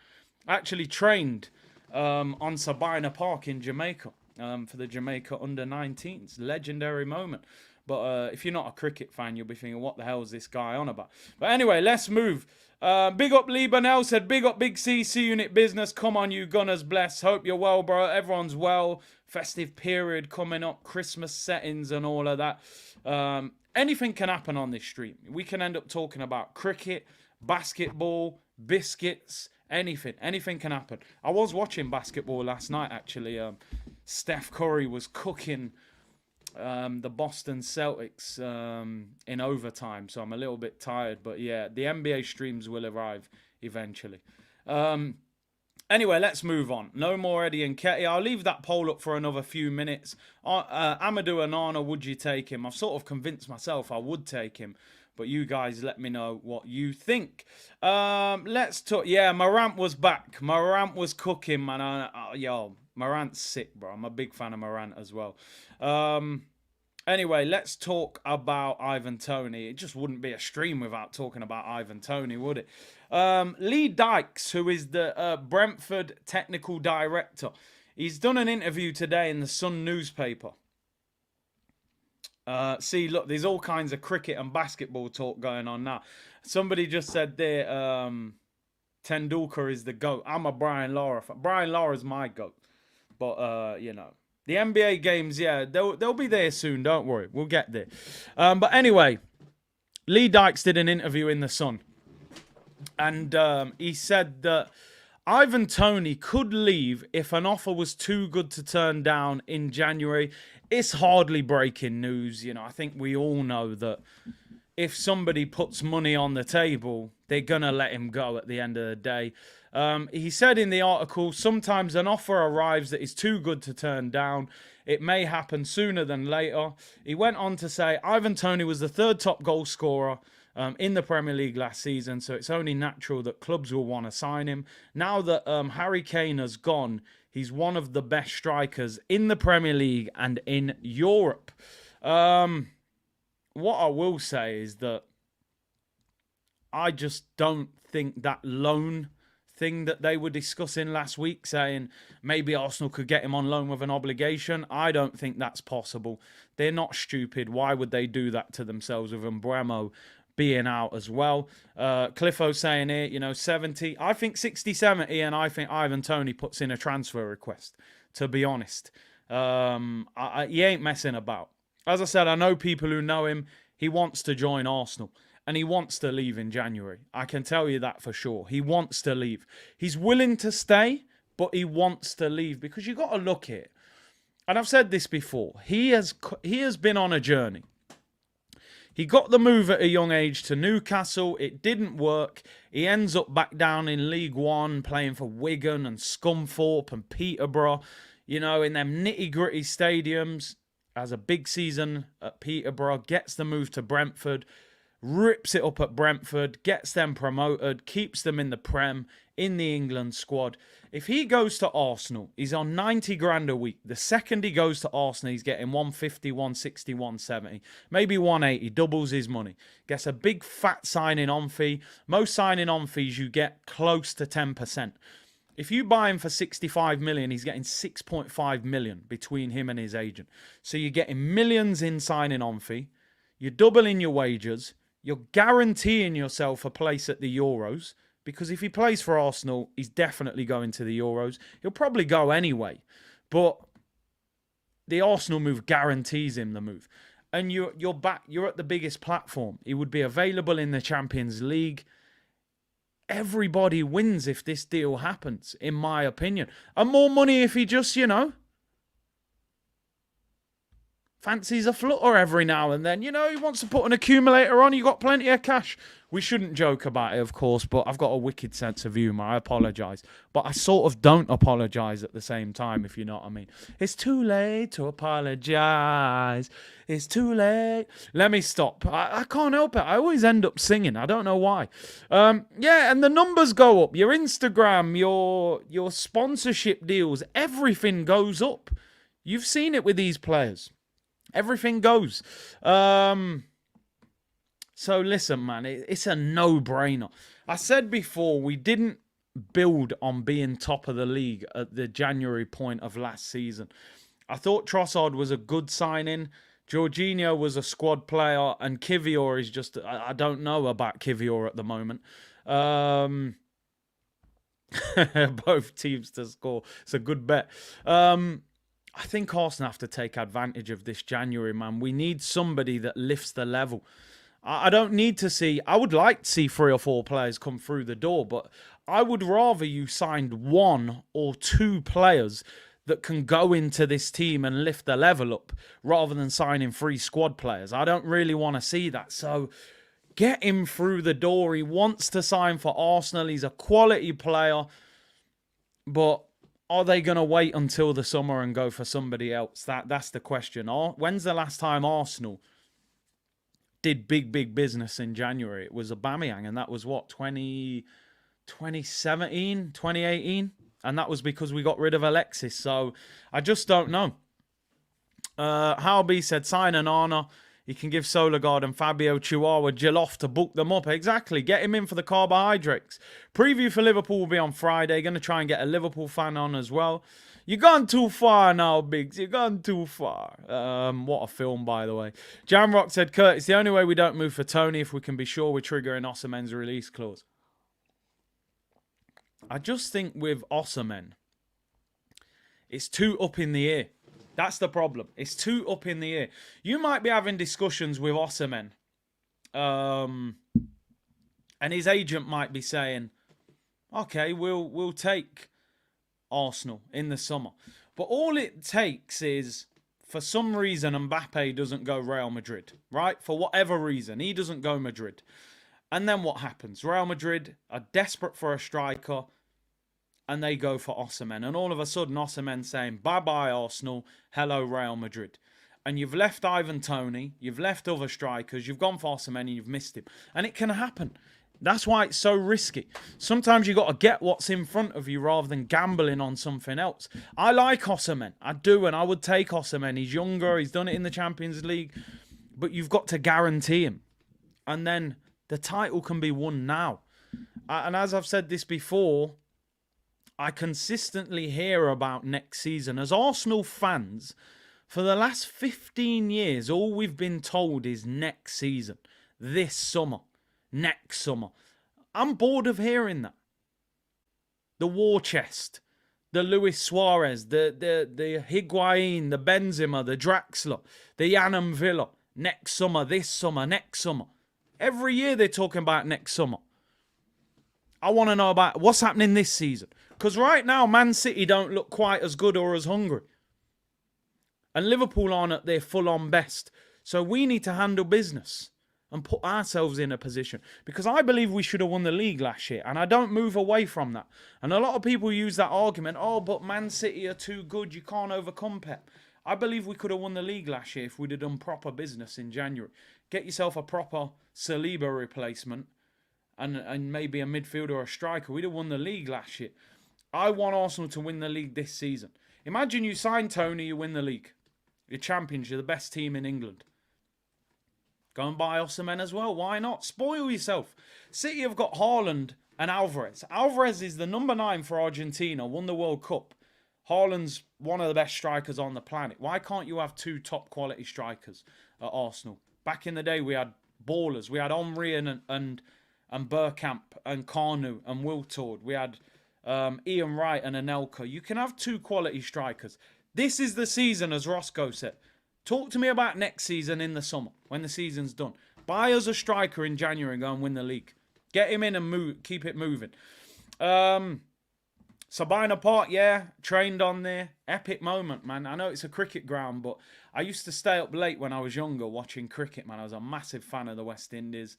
I actually trained on Sabina Park in Jamaica for the Jamaica under-19s. Legendary moment. But if you're not a cricket fan, you'll be thinking, what the hell is this guy on about? But anyway, let's move. Big up Lee Burnell said, big up Big C Unit business. Come on, you Gunners, bless. Hope you're well, bro. Everyone's well. Festive period coming up, Christmas settings and all of that. Anything can happen on this stream. We can end up talking about cricket, basketball, biscuits, anything. Anything can happen. I was watching basketball last night, actually. Steph Curry was cooking the Boston Celtics in overtime, so I'm a little bit tired. But yeah, the NBA streams will arrive eventually. Anyway, let's move on. No more Eddie Nketiah. I'll leave that poll up for another few minutes. Amadou Onana, would you take him? I've sort of convinced myself I would take him, but you guys let me know what you think. Let's talk. Yeah, Morant was back. Morant was cooking, man. Yo, Morant's sick, bro. I'm a big fan of Morant as well. Anyway, let's talk about Ivan Toney. It just wouldn't be a stream without talking about Ivan Toney, would it? Lee Dykes, who is the Brentford technical director, he's done an interview today in the Sun newspaper. See, look, there's all kinds of cricket and basketball talk going on now. Somebody just said there, Tendulkar is the GOAT. I'm a Brian Lara fan. Brian Lara's my GOAT. But, you know, the NBA games, yeah, they'll be there soon. Don't worry. We'll get there. But anyway, Lee Dykes did an interview in the Sun. And he said that Ivan Toney could leave if an offer was too good to turn down in January. It's hardly breaking news. You know, I think we all know that if somebody puts money on the table, they're going to let him go at the end of the day. He said in the article, sometimes an offer arrives that is too good to turn down. It may happen sooner than later. He went on to say, Ivan Toney was the third top goal scorer in the Premier League last season, so it's only natural that clubs will want to sign him. Now that Harry Kane has gone, he's one of the best strikers in the Premier League and in Europe. What I will say is that I just don't think that loan thing that they were discussing last week, saying maybe Arsenal could get him on loan with an obligation, I don't think that's possible. They're not stupid. Why would they do that to themselves with Mbeumo being out as well? Cliffo saying here, you know, 70. I think 60, 70, and I think Ivan Toney puts in a transfer request, to be honest. He ain't messing about. As I said, I know people who know him. He wants to join Arsenal. And he wants to leave in January. I can tell you that for sure. He wants to leave. He's willing to stay, but he wants to leave. Because you've got to look at it. And I've said this before. He has been on a journey. He got the move at a young age to Newcastle. It didn't work. He ends up back down in League One, playing for Wigan and Scunthorpe and Peterborough. You know, in them nitty-gritty stadiums. Has a big season at Peterborough. Gets the move to Brentford. Rips it up at Brentford, gets them promoted, keeps them in the Prem, in the England squad. If he goes to Arsenal, he's on 90 grand a week. The second he goes to Arsenal, he's getting 150, 160, 170, maybe 180, doubles his money. Gets a big fat signing on fee. Most signing on fees you get close to 10%. If you buy him for 65 million, he's getting 6.5 million between him and his agent. So you're getting millions in signing on fee. You're doubling your wages. You're guaranteeing yourself a place at the Euros, because if he plays for Arsenal, he's definitely going to the Euros. He'll probably go anyway, but the Arsenal move guarantees him the move. And you're back. You're at the biggest platform. He would be available in the Champions League. Everybody wins if this deal happens, in my opinion. And more money if he just, you know, fancies a flutter every now and then. You know, he wants to put an accumulator on. You got plenty of cash. We shouldn't joke about it, of course, but I've got a wicked sense of humour. I apologise. But I sort of don't apologise at the same time, if you know what I mean. It's too late to apologise. It's too late. Let me stop. I can't help it. I always end up singing. I don't know why. Yeah, and the numbers go up. Your Instagram, your sponsorship deals, everything goes up. You've seen it with these players. Everything goes. So listen, man, it's a no-brainer. I said before, we didn't build on being top of the league at the January point of last season. I thought Trossard was a good signing. Jorginho was a squad player, and Kivior is just, I don't know about Kivior at the moment. Both teams to score. It's a good bet. I think Arsenal have to take advantage of this January, man. We need somebody that lifts the level. I don't need to see... I would like to see 3 or 4 players come through the door, but I would rather you signed 1 or 2 players that can go into this team and lift the level up rather than signing 3 squad players. I don't really want to see that. So get him through the door. He wants to sign for Arsenal. He's a quality player. But are they going to wait until the summer and go for somebody else? That's the question. When's the last time Arsenal did big business in January? It was Aubameyang, and that was what, 2017, 2018? And that was because we got rid of Alexis. So I just don't know. Halby said, sign Onana. He can give Solargard and Fabio Chihuahua Jill off to book them up. Exactly. Get him in for the carbohydrates. Preview for Liverpool will be on Friday. Going to try and get a Liverpool fan on as well. You've gone too far now, Biggs. You've gone too far. What a film, by the way. Jamrock said, Kurt, it's the only way we don't move for Toney if we can be sure we're triggering Osimhen's release clause. I just think with Osimhen, it's too up in the air. That's the problem. It's too up in the air. You might be having discussions with Osimhen, and his agent might be saying, okay, we'll take Arsenal in the summer. But all it takes is, for some reason, Mbappe doesn't go Real Madrid, right? For whatever reason, he doesn't go Madrid. And then what happens? Real Madrid are desperate for a striker, and they go for Osimhen. And all of a sudden, Osimhen's saying, bye-bye, Arsenal. Hello, Real Madrid. And you've left Ivan Toney. You've left other strikers. You've gone for Osimhen and you've missed him. And it can happen. That's why it's so risky. Sometimes you got to get what's in front of you rather than gambling on something else. I like Osimhen. I do, and I would take Osimhen. He's younger. He's done it in the Champions League. But you've got to guarantee him. And then the title can be won now. And as I've said this before, I consistently hear about next season. As Arsenal fans, for the last 15 years, all we've been told is next season, this summer, next summer. I'm bored of hearing that. The war chest, the Luis Suarez, the Higuain, the Benzema, the Draxler, the Yanam Villa, next summer, this summer, next summer. Every year they're talking about next summer. I want to know about what's happening this season. Because right now, Man City don't look quite as good or as hungry. And Liverpool aren't at their full-on best. So we need to handle business and put ourselves in a position. Because I believe we should have won the league last year. And I don't move away from that. And a lot of people use that argument, oh, but Man City are too good, you can't overcome Pep. I believe we could have won the league last year if we'd have done proper business in January. Get yourself a proper Saliba replacement and maybe a midfielder or a striker. We'd have won the league last year. I want Arsenal to win the league this season. Imagine you sign Toney, you win the league. You're champions, you're the best team in England. Go and buy Osimhen as well. Why not? Spoil yourself. City have got Haaland and Alvarez. Alvarez is the number 9 for Argentina, won the World Cup. Haaland's one of the best strikers on the planet. Why can't you have 2 top quality strikers at Arsenal? Back in the day, we had ballers. We had Henry and Bergkamp and Carnu and Wiltord. We had Ian Wright and Anelka. You can have 2 quality strikers. This is the season, as Roscoe said. Talk to me about next season in the summer, when the season's done. Buy us a striker in January and go and win the league. Get him in and move, keep it moving. Sabina Park, yeah, trained on there. Epic moment, man. I know it's a cricket ground, but I used to stay up late when I was younger watching cricket, man. I was a massive fan of the West Indies.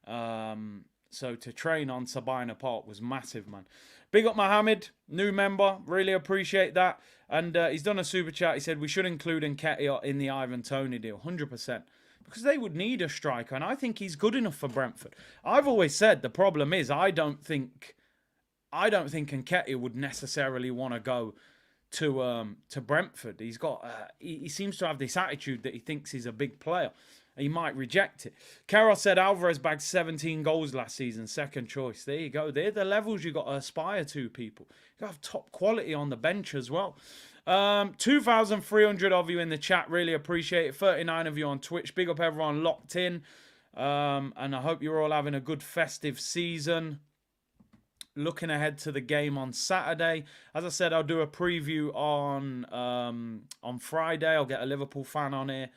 So to train on Sabina Park was massive, man. Big up Mohammed, new member. Really appreciate that. And he's done a super chat. He said we should include Nketiah in the Ivan Toney deal. 100%. Because they would need a striker. And I think he's good enough for Brentford. I've always said the problem is I don't think Nketiah would necessarily want to go to Brentford. He's got he seems to have this attitude that he thinks he's a big player. He might reject it. Carol said Alvarez bagged 17 goals last season, second choice. There you go. They're the levels you got to aspire to, people. You got to have top quality on the bench as well. 2,300 of you in the chat. Really appreciate it. 39 of you on Twitch. Big up everyone locked in. And I hope you're all having a good festive season. Looking ahead to the game on Saturday. As I said, I'll do a preview on Friday. I'll get a Liverpool fan on here.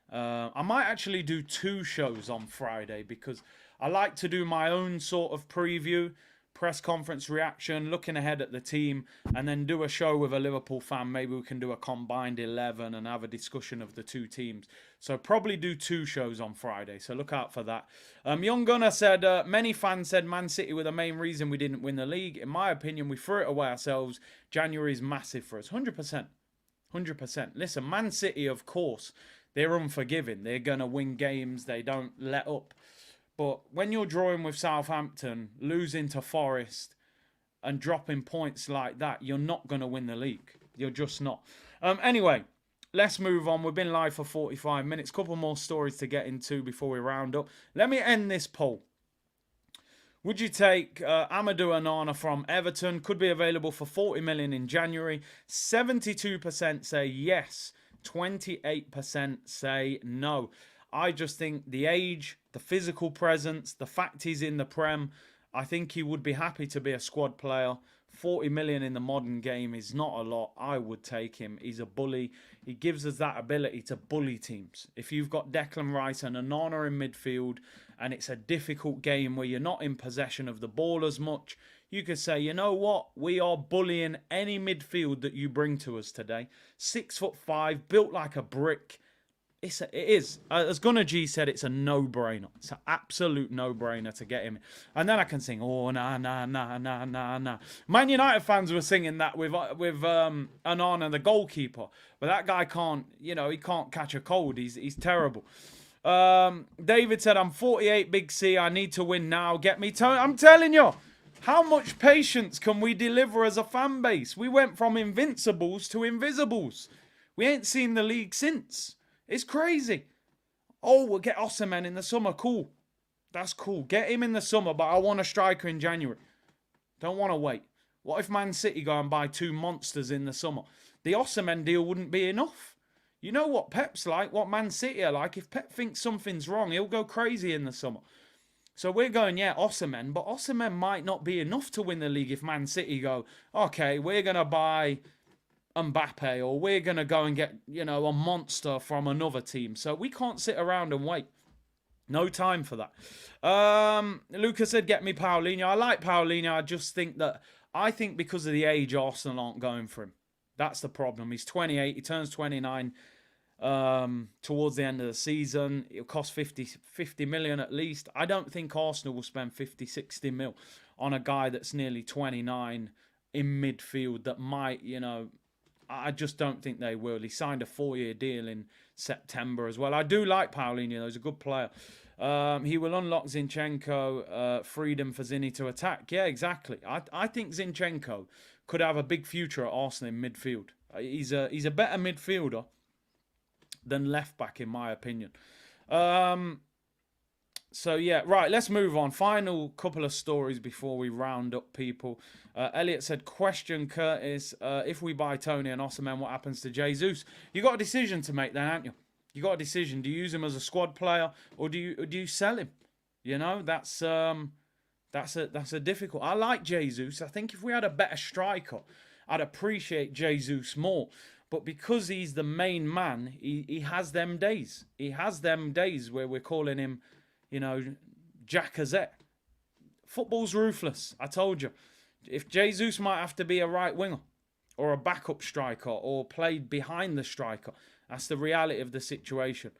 I might actually do 2 shows on Friday because I like to do my own sort of preview, press conference reaction, looking ahead at the team, and then do a show with a Liverpool fan. Maybe we can do a combined 11 and have a discussion of the 2 teams. So probably do 2 shows on Friday. So look out for that. Young Gunner said, many fans said Man City were the main reason we didn't win the league. In my opinion, we threw it away ourselves. January is massive for us. 100%. 100%. Listen, Man City, of course, they're unforgiving. They're going to win games. They don't let up. But when you're drawing with Southampton, losing to Forest and dropping points like that, you're not going to win the league. You're just not. Anyway, let's move on. We've been live for 45 minutes. Couple more stories to get into before we round up. Let me end this poll. Would you take Amadou Onana from Everton? Could be available for 40 million in January. 72% say yes. 28% say no. I just think the age, the physical presence, the fact he's in the Prem, I think he would be happy to be a squad player. 40 million in the modern game is not a lot. I would take him. He's a bully. He gives us that ability to bully teams. If you've got Declan Rice and Onana in midfield and it's a difficult game where you're not in possession of the ball as much, you could say, you know what? We are bullying any midfield that you bring to us today. 6'5", built like a brick. It is. As Gunnar G said, it's a no-brainer. It's an absolute no-brainer to get him. And then I can sing, oh, nah, nah, nah, nah, nah, nah. Man United fans were singing that with Onana, the goalkeeper. But that guy can't, he can't catch a cold. He's terrible. David said, I'm 48, Big C. I need to win now. Get me Toney. I'm telling you. How much patience can we deliver as a fan base? We went from invincibles to invisibles. We ain't seen the league since. It's crazy. Oh, we'll get Osimhen in the summer. Cool. That's cool. Get him in the summer, but I want a striker in January. Don't want to wait. What if Man City go and buy 2 monsters in the summer? The Osimhen deal wouldn't be enough. You know what Pep's like, what Man City are like. If Pep thinks something's wrong, he'll go crazy in the summer. So we're going, yeah, Osimhen, but Osimhen might not be enough to win the league if Man City go, okay, we're going to buy Mbappe or we're going to go and get, a monster from another team. So we can't sit around and wait. No time for that. Lucas said, get me Paulinho. I like Paulinho. I think because of the age, Arsenal aren't going for him. That's the problem. He's 28. He turns 29 towards the end of the season. It'll cost 50 million at least. I don't think Arsenal will spend 50, 60 mil on a guy that's nearly 29 in midfield that might, I just don't think they will. He signed a 4-year deal in September as well. I do like Paulinho, though. He's a good player. He will unlock Zinchenko, freedom for Zinni to attack. Yeah, exactly. I think Zinchenko could have a big future at Arsenal in midfield. He's a better midfielder than left back, in my opinion. So, yeah, right, let's move on. Final couple of stories before we round up, people. Elliot said, question, Curtis, if we buy Toney and Osimhen, what happens to Jesus? You got a decision to make then, haven't you? You got a decision. Do you use him as a squad player or do you sell him? That's a difficult. I like Jesus. I think if we had a better striker, I'd appreciate Jesus more. But because he's the main man, he has them days. He has them days where we're calling him, Jacazette. Football's ruthless. I told you. If Jesus might have to be a right winger or a backup striker or played behind the striker, that's the reality of the situation.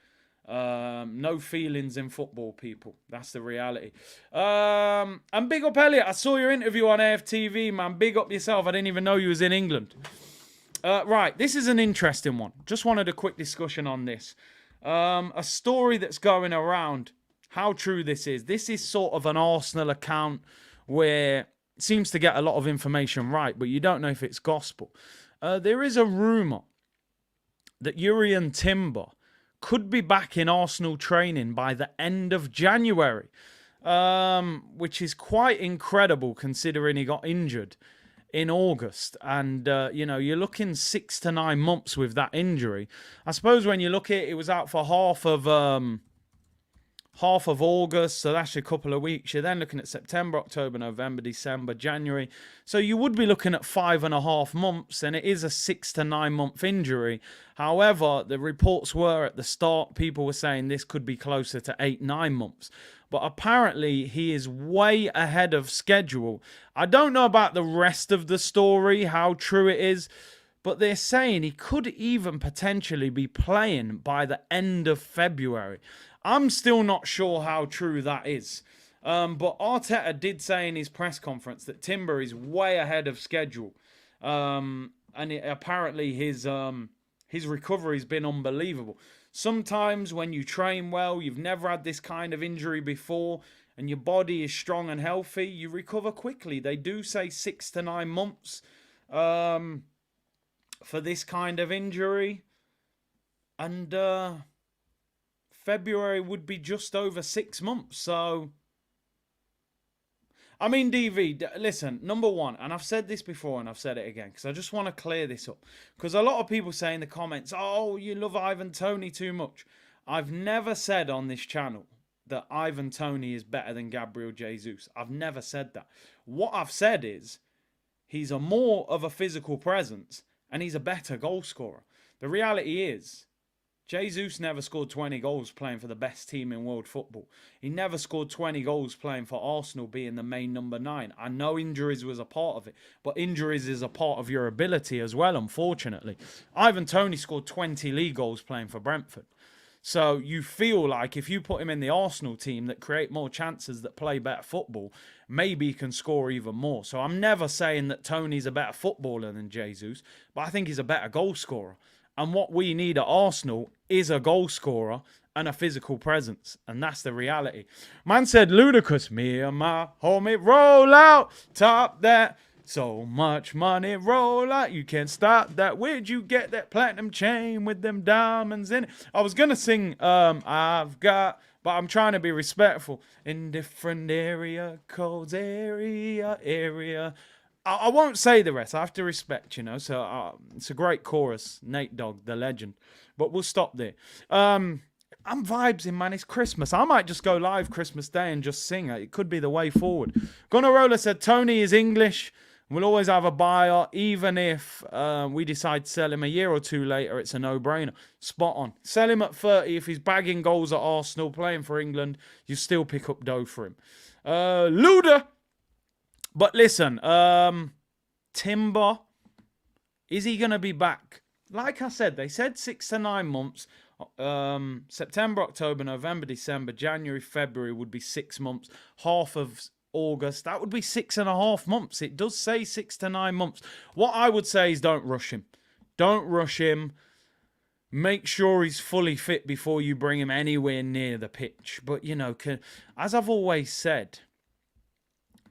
No feelings in football, people. That's the reality. And big up, Elliot. I saw your interview on AFTV, man. Big up yourself. I didn't even know you was in England. Right, this is an interesting one. Just wanted a quick discussion on this. A story that's going around. How true this is. This is sort of an Arsenal account where it seems to get a lot of information right, but you don't know if it's gospel. There is a rumour that Jurriën Timber could be back in Arsenal training by the end of January, which is quite incredible considering he got injured in August. And, you're looking 6 to 9 months with that injury. I suppose when you look at it, it was out for half of August, so that's a couple of weeks. You're then looking at September, October, November, December, January. So you would be looking at 5.5 months, and it is a 6 to 9 month injury. However, the reports were at the start, people were saying this could be closer to 8-9 months. But apparently, he is way ahead of schedule. I don't know about the rest of the story, how true it is, but they're saying he could even potentially be playing by the end of February. I'm still not sure how true that is. But Arteta did say in his press conference that Timber is way ahead of schedule. Apparently his recovery's been unbelievable. Sometimes when you train well, you've never had this kind of injury before, and your body is strong and healthy, you recover quickly. They do say 6 to 9 months for this kind of injury. And February would be just over 6 months. So, I mean, DV, listen, number one, and I've said this before and I've said it again because I just want to clear this up. Because a lot of people say in the comments, oh, you love Ivan Toney too much. I've never said on this channel that Ivan Toney is better than Gabriel Jesus. I've never said that. What I've said is he's a more of a physical presence and he's a better goal scorer. The reality is, Jesus never scored 20 goals playing for the best team in world football. He never scored 20 goals playing for Arsenal being the main number 9. I know injuries was a part of it, but injuries is a part of your ability as well, unfortunately. Ivan Toney scored 20 league goals playing for Brentford. So you feel like if you put him in the Arsenal team that create more chances, that play better football, maybe he can score even more. So I'm never saying that Toney's a better footballer than Jesus, but I think he's a better goal scorer. And what we need at Arsenal is a goal scorer and a physical presence. And that's the reality. Man said, ludicrous, me and my homie roll out, top that. So much money, roll out. You can't stop that. Where'd you get that platinum chain with them diamonds in it? I was going to sing, I've got, but I'm trying to be respectful. In different area codes, area. I won't say the rest. I have to respect, So it's a great chorus. Nate Dogg, the legend. But we'll stop there. I'm vibesing, man. It's Christmas. I might just go live Christmas Day and just sing it. It could be the way forward. Gunnarola said, Toney is English. We'll always have a buyer. Even if we decide to sell him a year or two later, it's a no-brainer. Spot on. Sell him at 30. If he's bagging goals at Arsenal, playing for England, you still pick up dough for him. Luda. But listen, Timber, is he going to be back? Like I said, they said 6 to 9 months. September, October, November, December, January, February would be 6 months. Half of August, that would be 6.5 months. It does say 6 to 9 months. What I would say is don't rush him. Don't rush him. Make sure he's fully fit before you bring him anywhere near the pitch. But, as I've always said,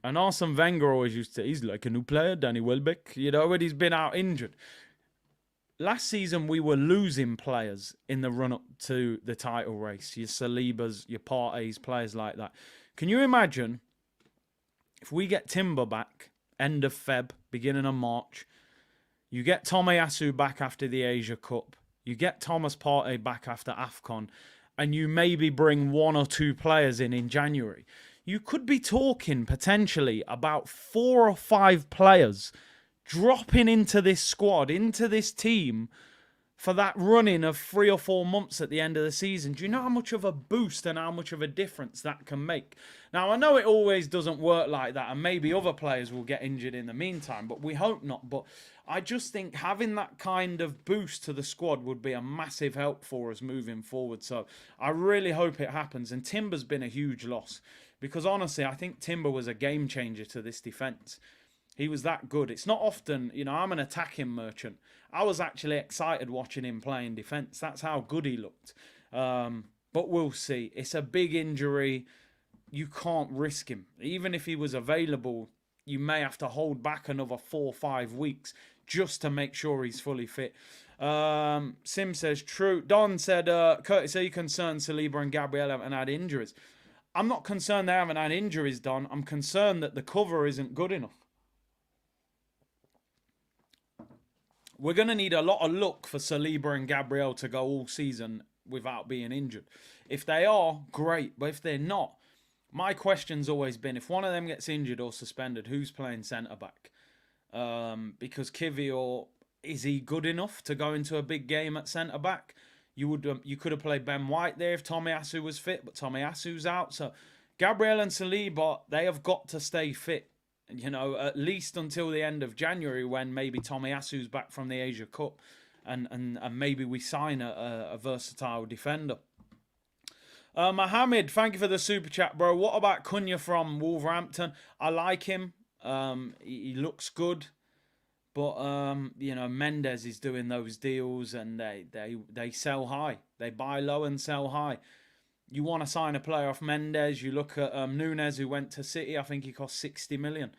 and Arsene Wenger always used to say, he's like a new player, Danny Welbeck, when he's been out injured. Last season, we were losing players in the run-up to the title race. Your Salibas, your Partey's, players like that. Can you imagine if we get Timber back, end of Feb, beginning of March, you get Tomiyasu back after the Asia Cup, you get Thomas Partey back after AFCON, and you maybe bring 1 or 2 players in January. You could be talking potentially about 4 or 5 players dropping into this squad, into this team for that running of 3 or 4 months at the end of the season. Do you know how much of a boost and how much of a difference that can make? Now, I know it always doesn't work like that, and maybe other players will get injured in the meantime, but we hope not. But I just think having that kind of boost to the squad would be a massive help for us moving forward. So I really hope it happens. And Timber's been a huge loss. Because honestly, I think Timber was a game changer to this defence. He was that good. It's not often, I'm an attacking merchant. I was actually excited watching him play in defence. That's how good he looked. But we'll see. It's a big injury. You can't risk him. Even if he was available, you may have to hold back another 4 or 5 weeks just to make sure he's fully fit. Sim says, true. Don said, Curtis, are you concerned Saliba and Gabriel haven't had injuries? I'm not concerned they haven't had injuries, Don. I'm concerned that the cover isn't good enough. We're going to need a lot of luck for Saliba and Gabriel to go all season without being injured. If they are, great. But if they're not, my question's always been, if one of them gets injured or suspended, who's playing centre-back? Because Kivior, is he good enough to go into a big game at centre-back? You could have played Ben White there if Tomiyasu was fit, but Tomiyasu's out. So Gabriel and Saliba, they have got to stay fit. You know, at least until the end of January, when maybe Tomiyasu's back from the Asia Cup, and maybe we sign a versatile defender. Mohammed, thank you for the super chat, bro. What about Cunha from Wolverhampton? I like him. He looks good, but you know, Mendes is doing those deals, and they sell high. They buy low and sell high. You want to sign a player off Mendes, you look at Nunes, who went to City. I think he cost 60 million.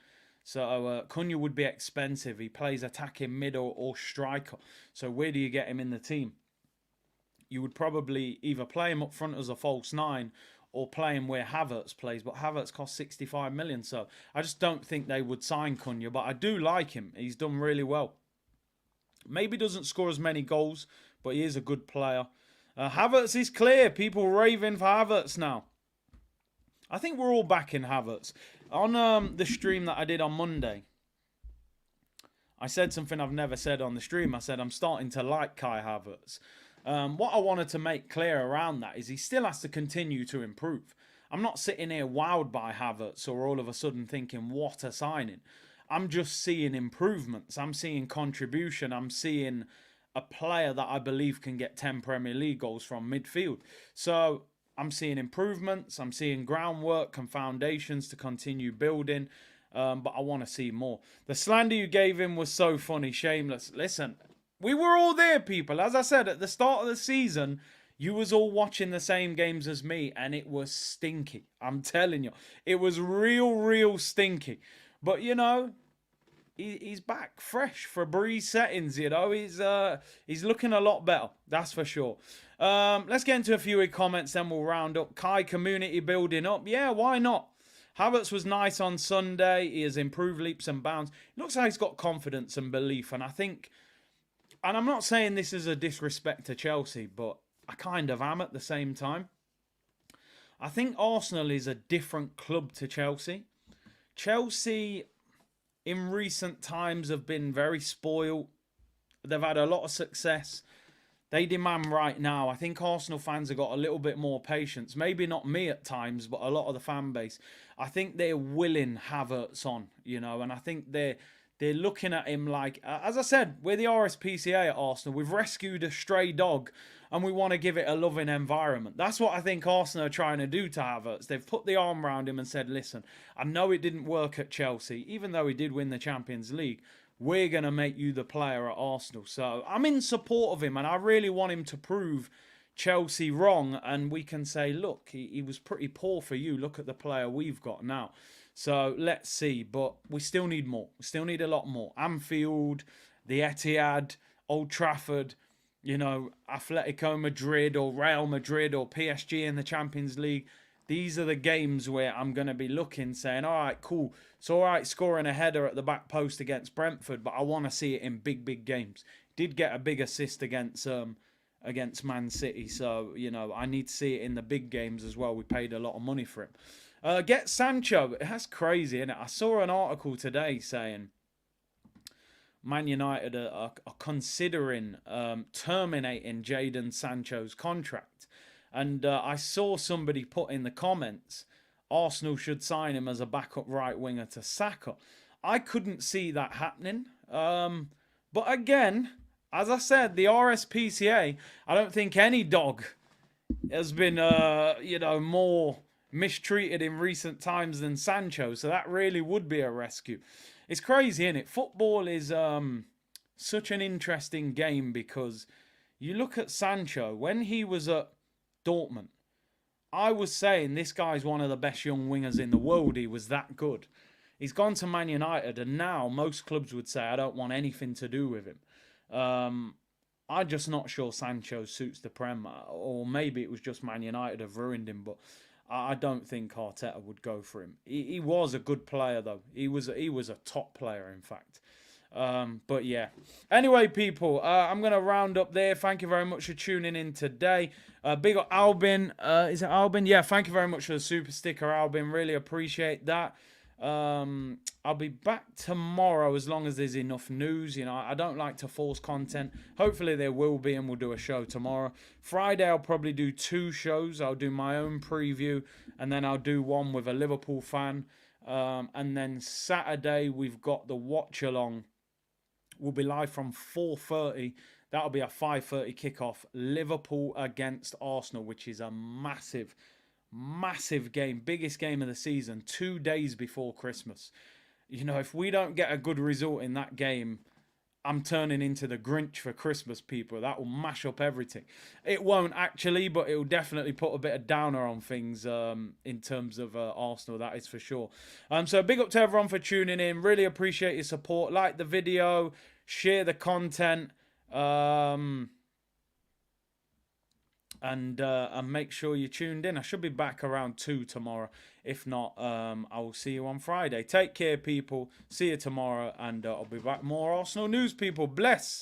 So Cunha would be expensive. He plays attacking mid or striker. So where do you get him in the team? You would probably either play him up front as a false nine or play him where Havertz plays. But Havertz cost 65 million. So I just don't think they would sign Cunha. But I do like him. He's done really well. Maybe doesn't score as many goals, but he is a good player. Havertz is clear. People raving for Havertz now. I think we're all backing Havertz. On the stream that I did on Monday, I said something I've never said on the stream. I said I'm starting to like Kai Havertz. What I wanted to make clear around that is he still has to continue to improve. I'm not sitting here wowed by Havertz or all of a sudden thinking, what a signing. I'm just seeing improvements. I'm seeing contribution. I'm seeing a player that I believe can get 10 Premier League goals from midfield. So I'm seeing improvements. I'm seeing groundwork and foundations to continue building. But I want to see more. The slander you gave him was so funny, shameless. Listen, we were all there, people. As I said, at the start of the season, you was all watching the same games as me, and it was stinky. I'm telling you. It was real stinky. But, you know, he's back fresh for Breeze settings, you know. He's looking a lot better, that's for sure. Let's get into a few comments, then we'll round up. Kai, community building up. Yeah, why not? Havertz was nice on Sunday. He has improved leaps and bounds. It looks like he's got confidence and belief. And I think, and I'm not saying this is a disrespect to Chelsea, but I kind of am at the same time. I think Arsenal is a different club to Chelsea. Chelsea, in recent times, have been very spoiled. They've had a lot of success. They demand right now. I think Arsenal fans have got a little bit more patience. Maybe not me at times, but a lot of the fan base. I think they're willing Havertz on, you know, and I think they're looking at him like, as I said, we're the RSPCA at Arsenal. We've rescued a stray dog and we want to give it a loving environment. That's what I think Arsenal are trying to do to Havertz. They've put the arm around him and said, listen, I know it didn't work at Chelsea, even though he did win the Champions League. We're going to make you the player at Arsenal. So I'm in support of him, and I really want him to prove Chelsea wrong. And we can say, look, he was pretty poor for you. Look at the player we've got now. So let's see. But we still need more. We still need a lot more. Anfield, the Etihad, Old Trafford, you know, Atletico Madrid or Real Madrid or PSG in the Champions League. These are the games where I'm going to be looking, saying, all right, cool. It's all right scoring a header at the back post against Brentford, but I want to see it in big games. Did get a big assist against Man City, so, you know, I need to see it in the big games as well. We paid a lot of money for him. Get Sancho. That's crazy, isn't it? I saw an article today saying Man United are considering terminating Jadon Sancho's contract. And I saw somebody put in the comments, Arsenal should sign him as a backup right winger to Saka. I couldn't see that happening. But again, as I said, the RSPCA, I don't think any dog has been, you know, more mistreated in recent times than Sancho. So that really would be a rescue. It's crazy, isn't it? Football is such an interesting game because you look at Sancho, when he was at Dortmund, I was saying this guy's one of the best young wingers in the world. He was that good. He's gone to Man United, and now most clubs would say, I don't want anything to do with him. I'm just not sure Sancho suits the Prem, or maybe it was just Man United have ruined him, but I don't think Arteta would go for him. He was a good player, though. He was a top player, in fact. But yeah. Anyway, people, I'm going to round up there. Thank you very much for tuning in today. Big up Albin. Is it Albin? Yeah, thank you very much for the super sticker, Albin. Really appreciate that. I'll be back tomorrow as long as there's enough news. You know, I don't like to force content. Hopefully there will be, and we'll do a show tomorrow. Friday, I'll probably do 2 shows. I'll do my own preview, and then I'll do one with a Liverpool fan. And then Saturday, we've got the watch along. We'll be live from 4:30. That'll be a 5:30 kickoff. Liverpool against Arsenal, which is a massive game. Biggest game of the season. 2 days before Christmas. You know, if we don't get a good result in that game, I'm turning into the Grinch for Christmas, people. That will mash up everything. It won't actually, but it will definitely put a bit of downer on things in terms of Arsenal, that is for sure. So big up to everyone for tuning in. Really appreciate your support. Like the video, share the content, and make sure you're tuned in. I should be back around 2 tomorrow. If not, I will see you on Friday. Take care, people. See you tomorrow, and I'll be back. More Arsenal news, people. Bless.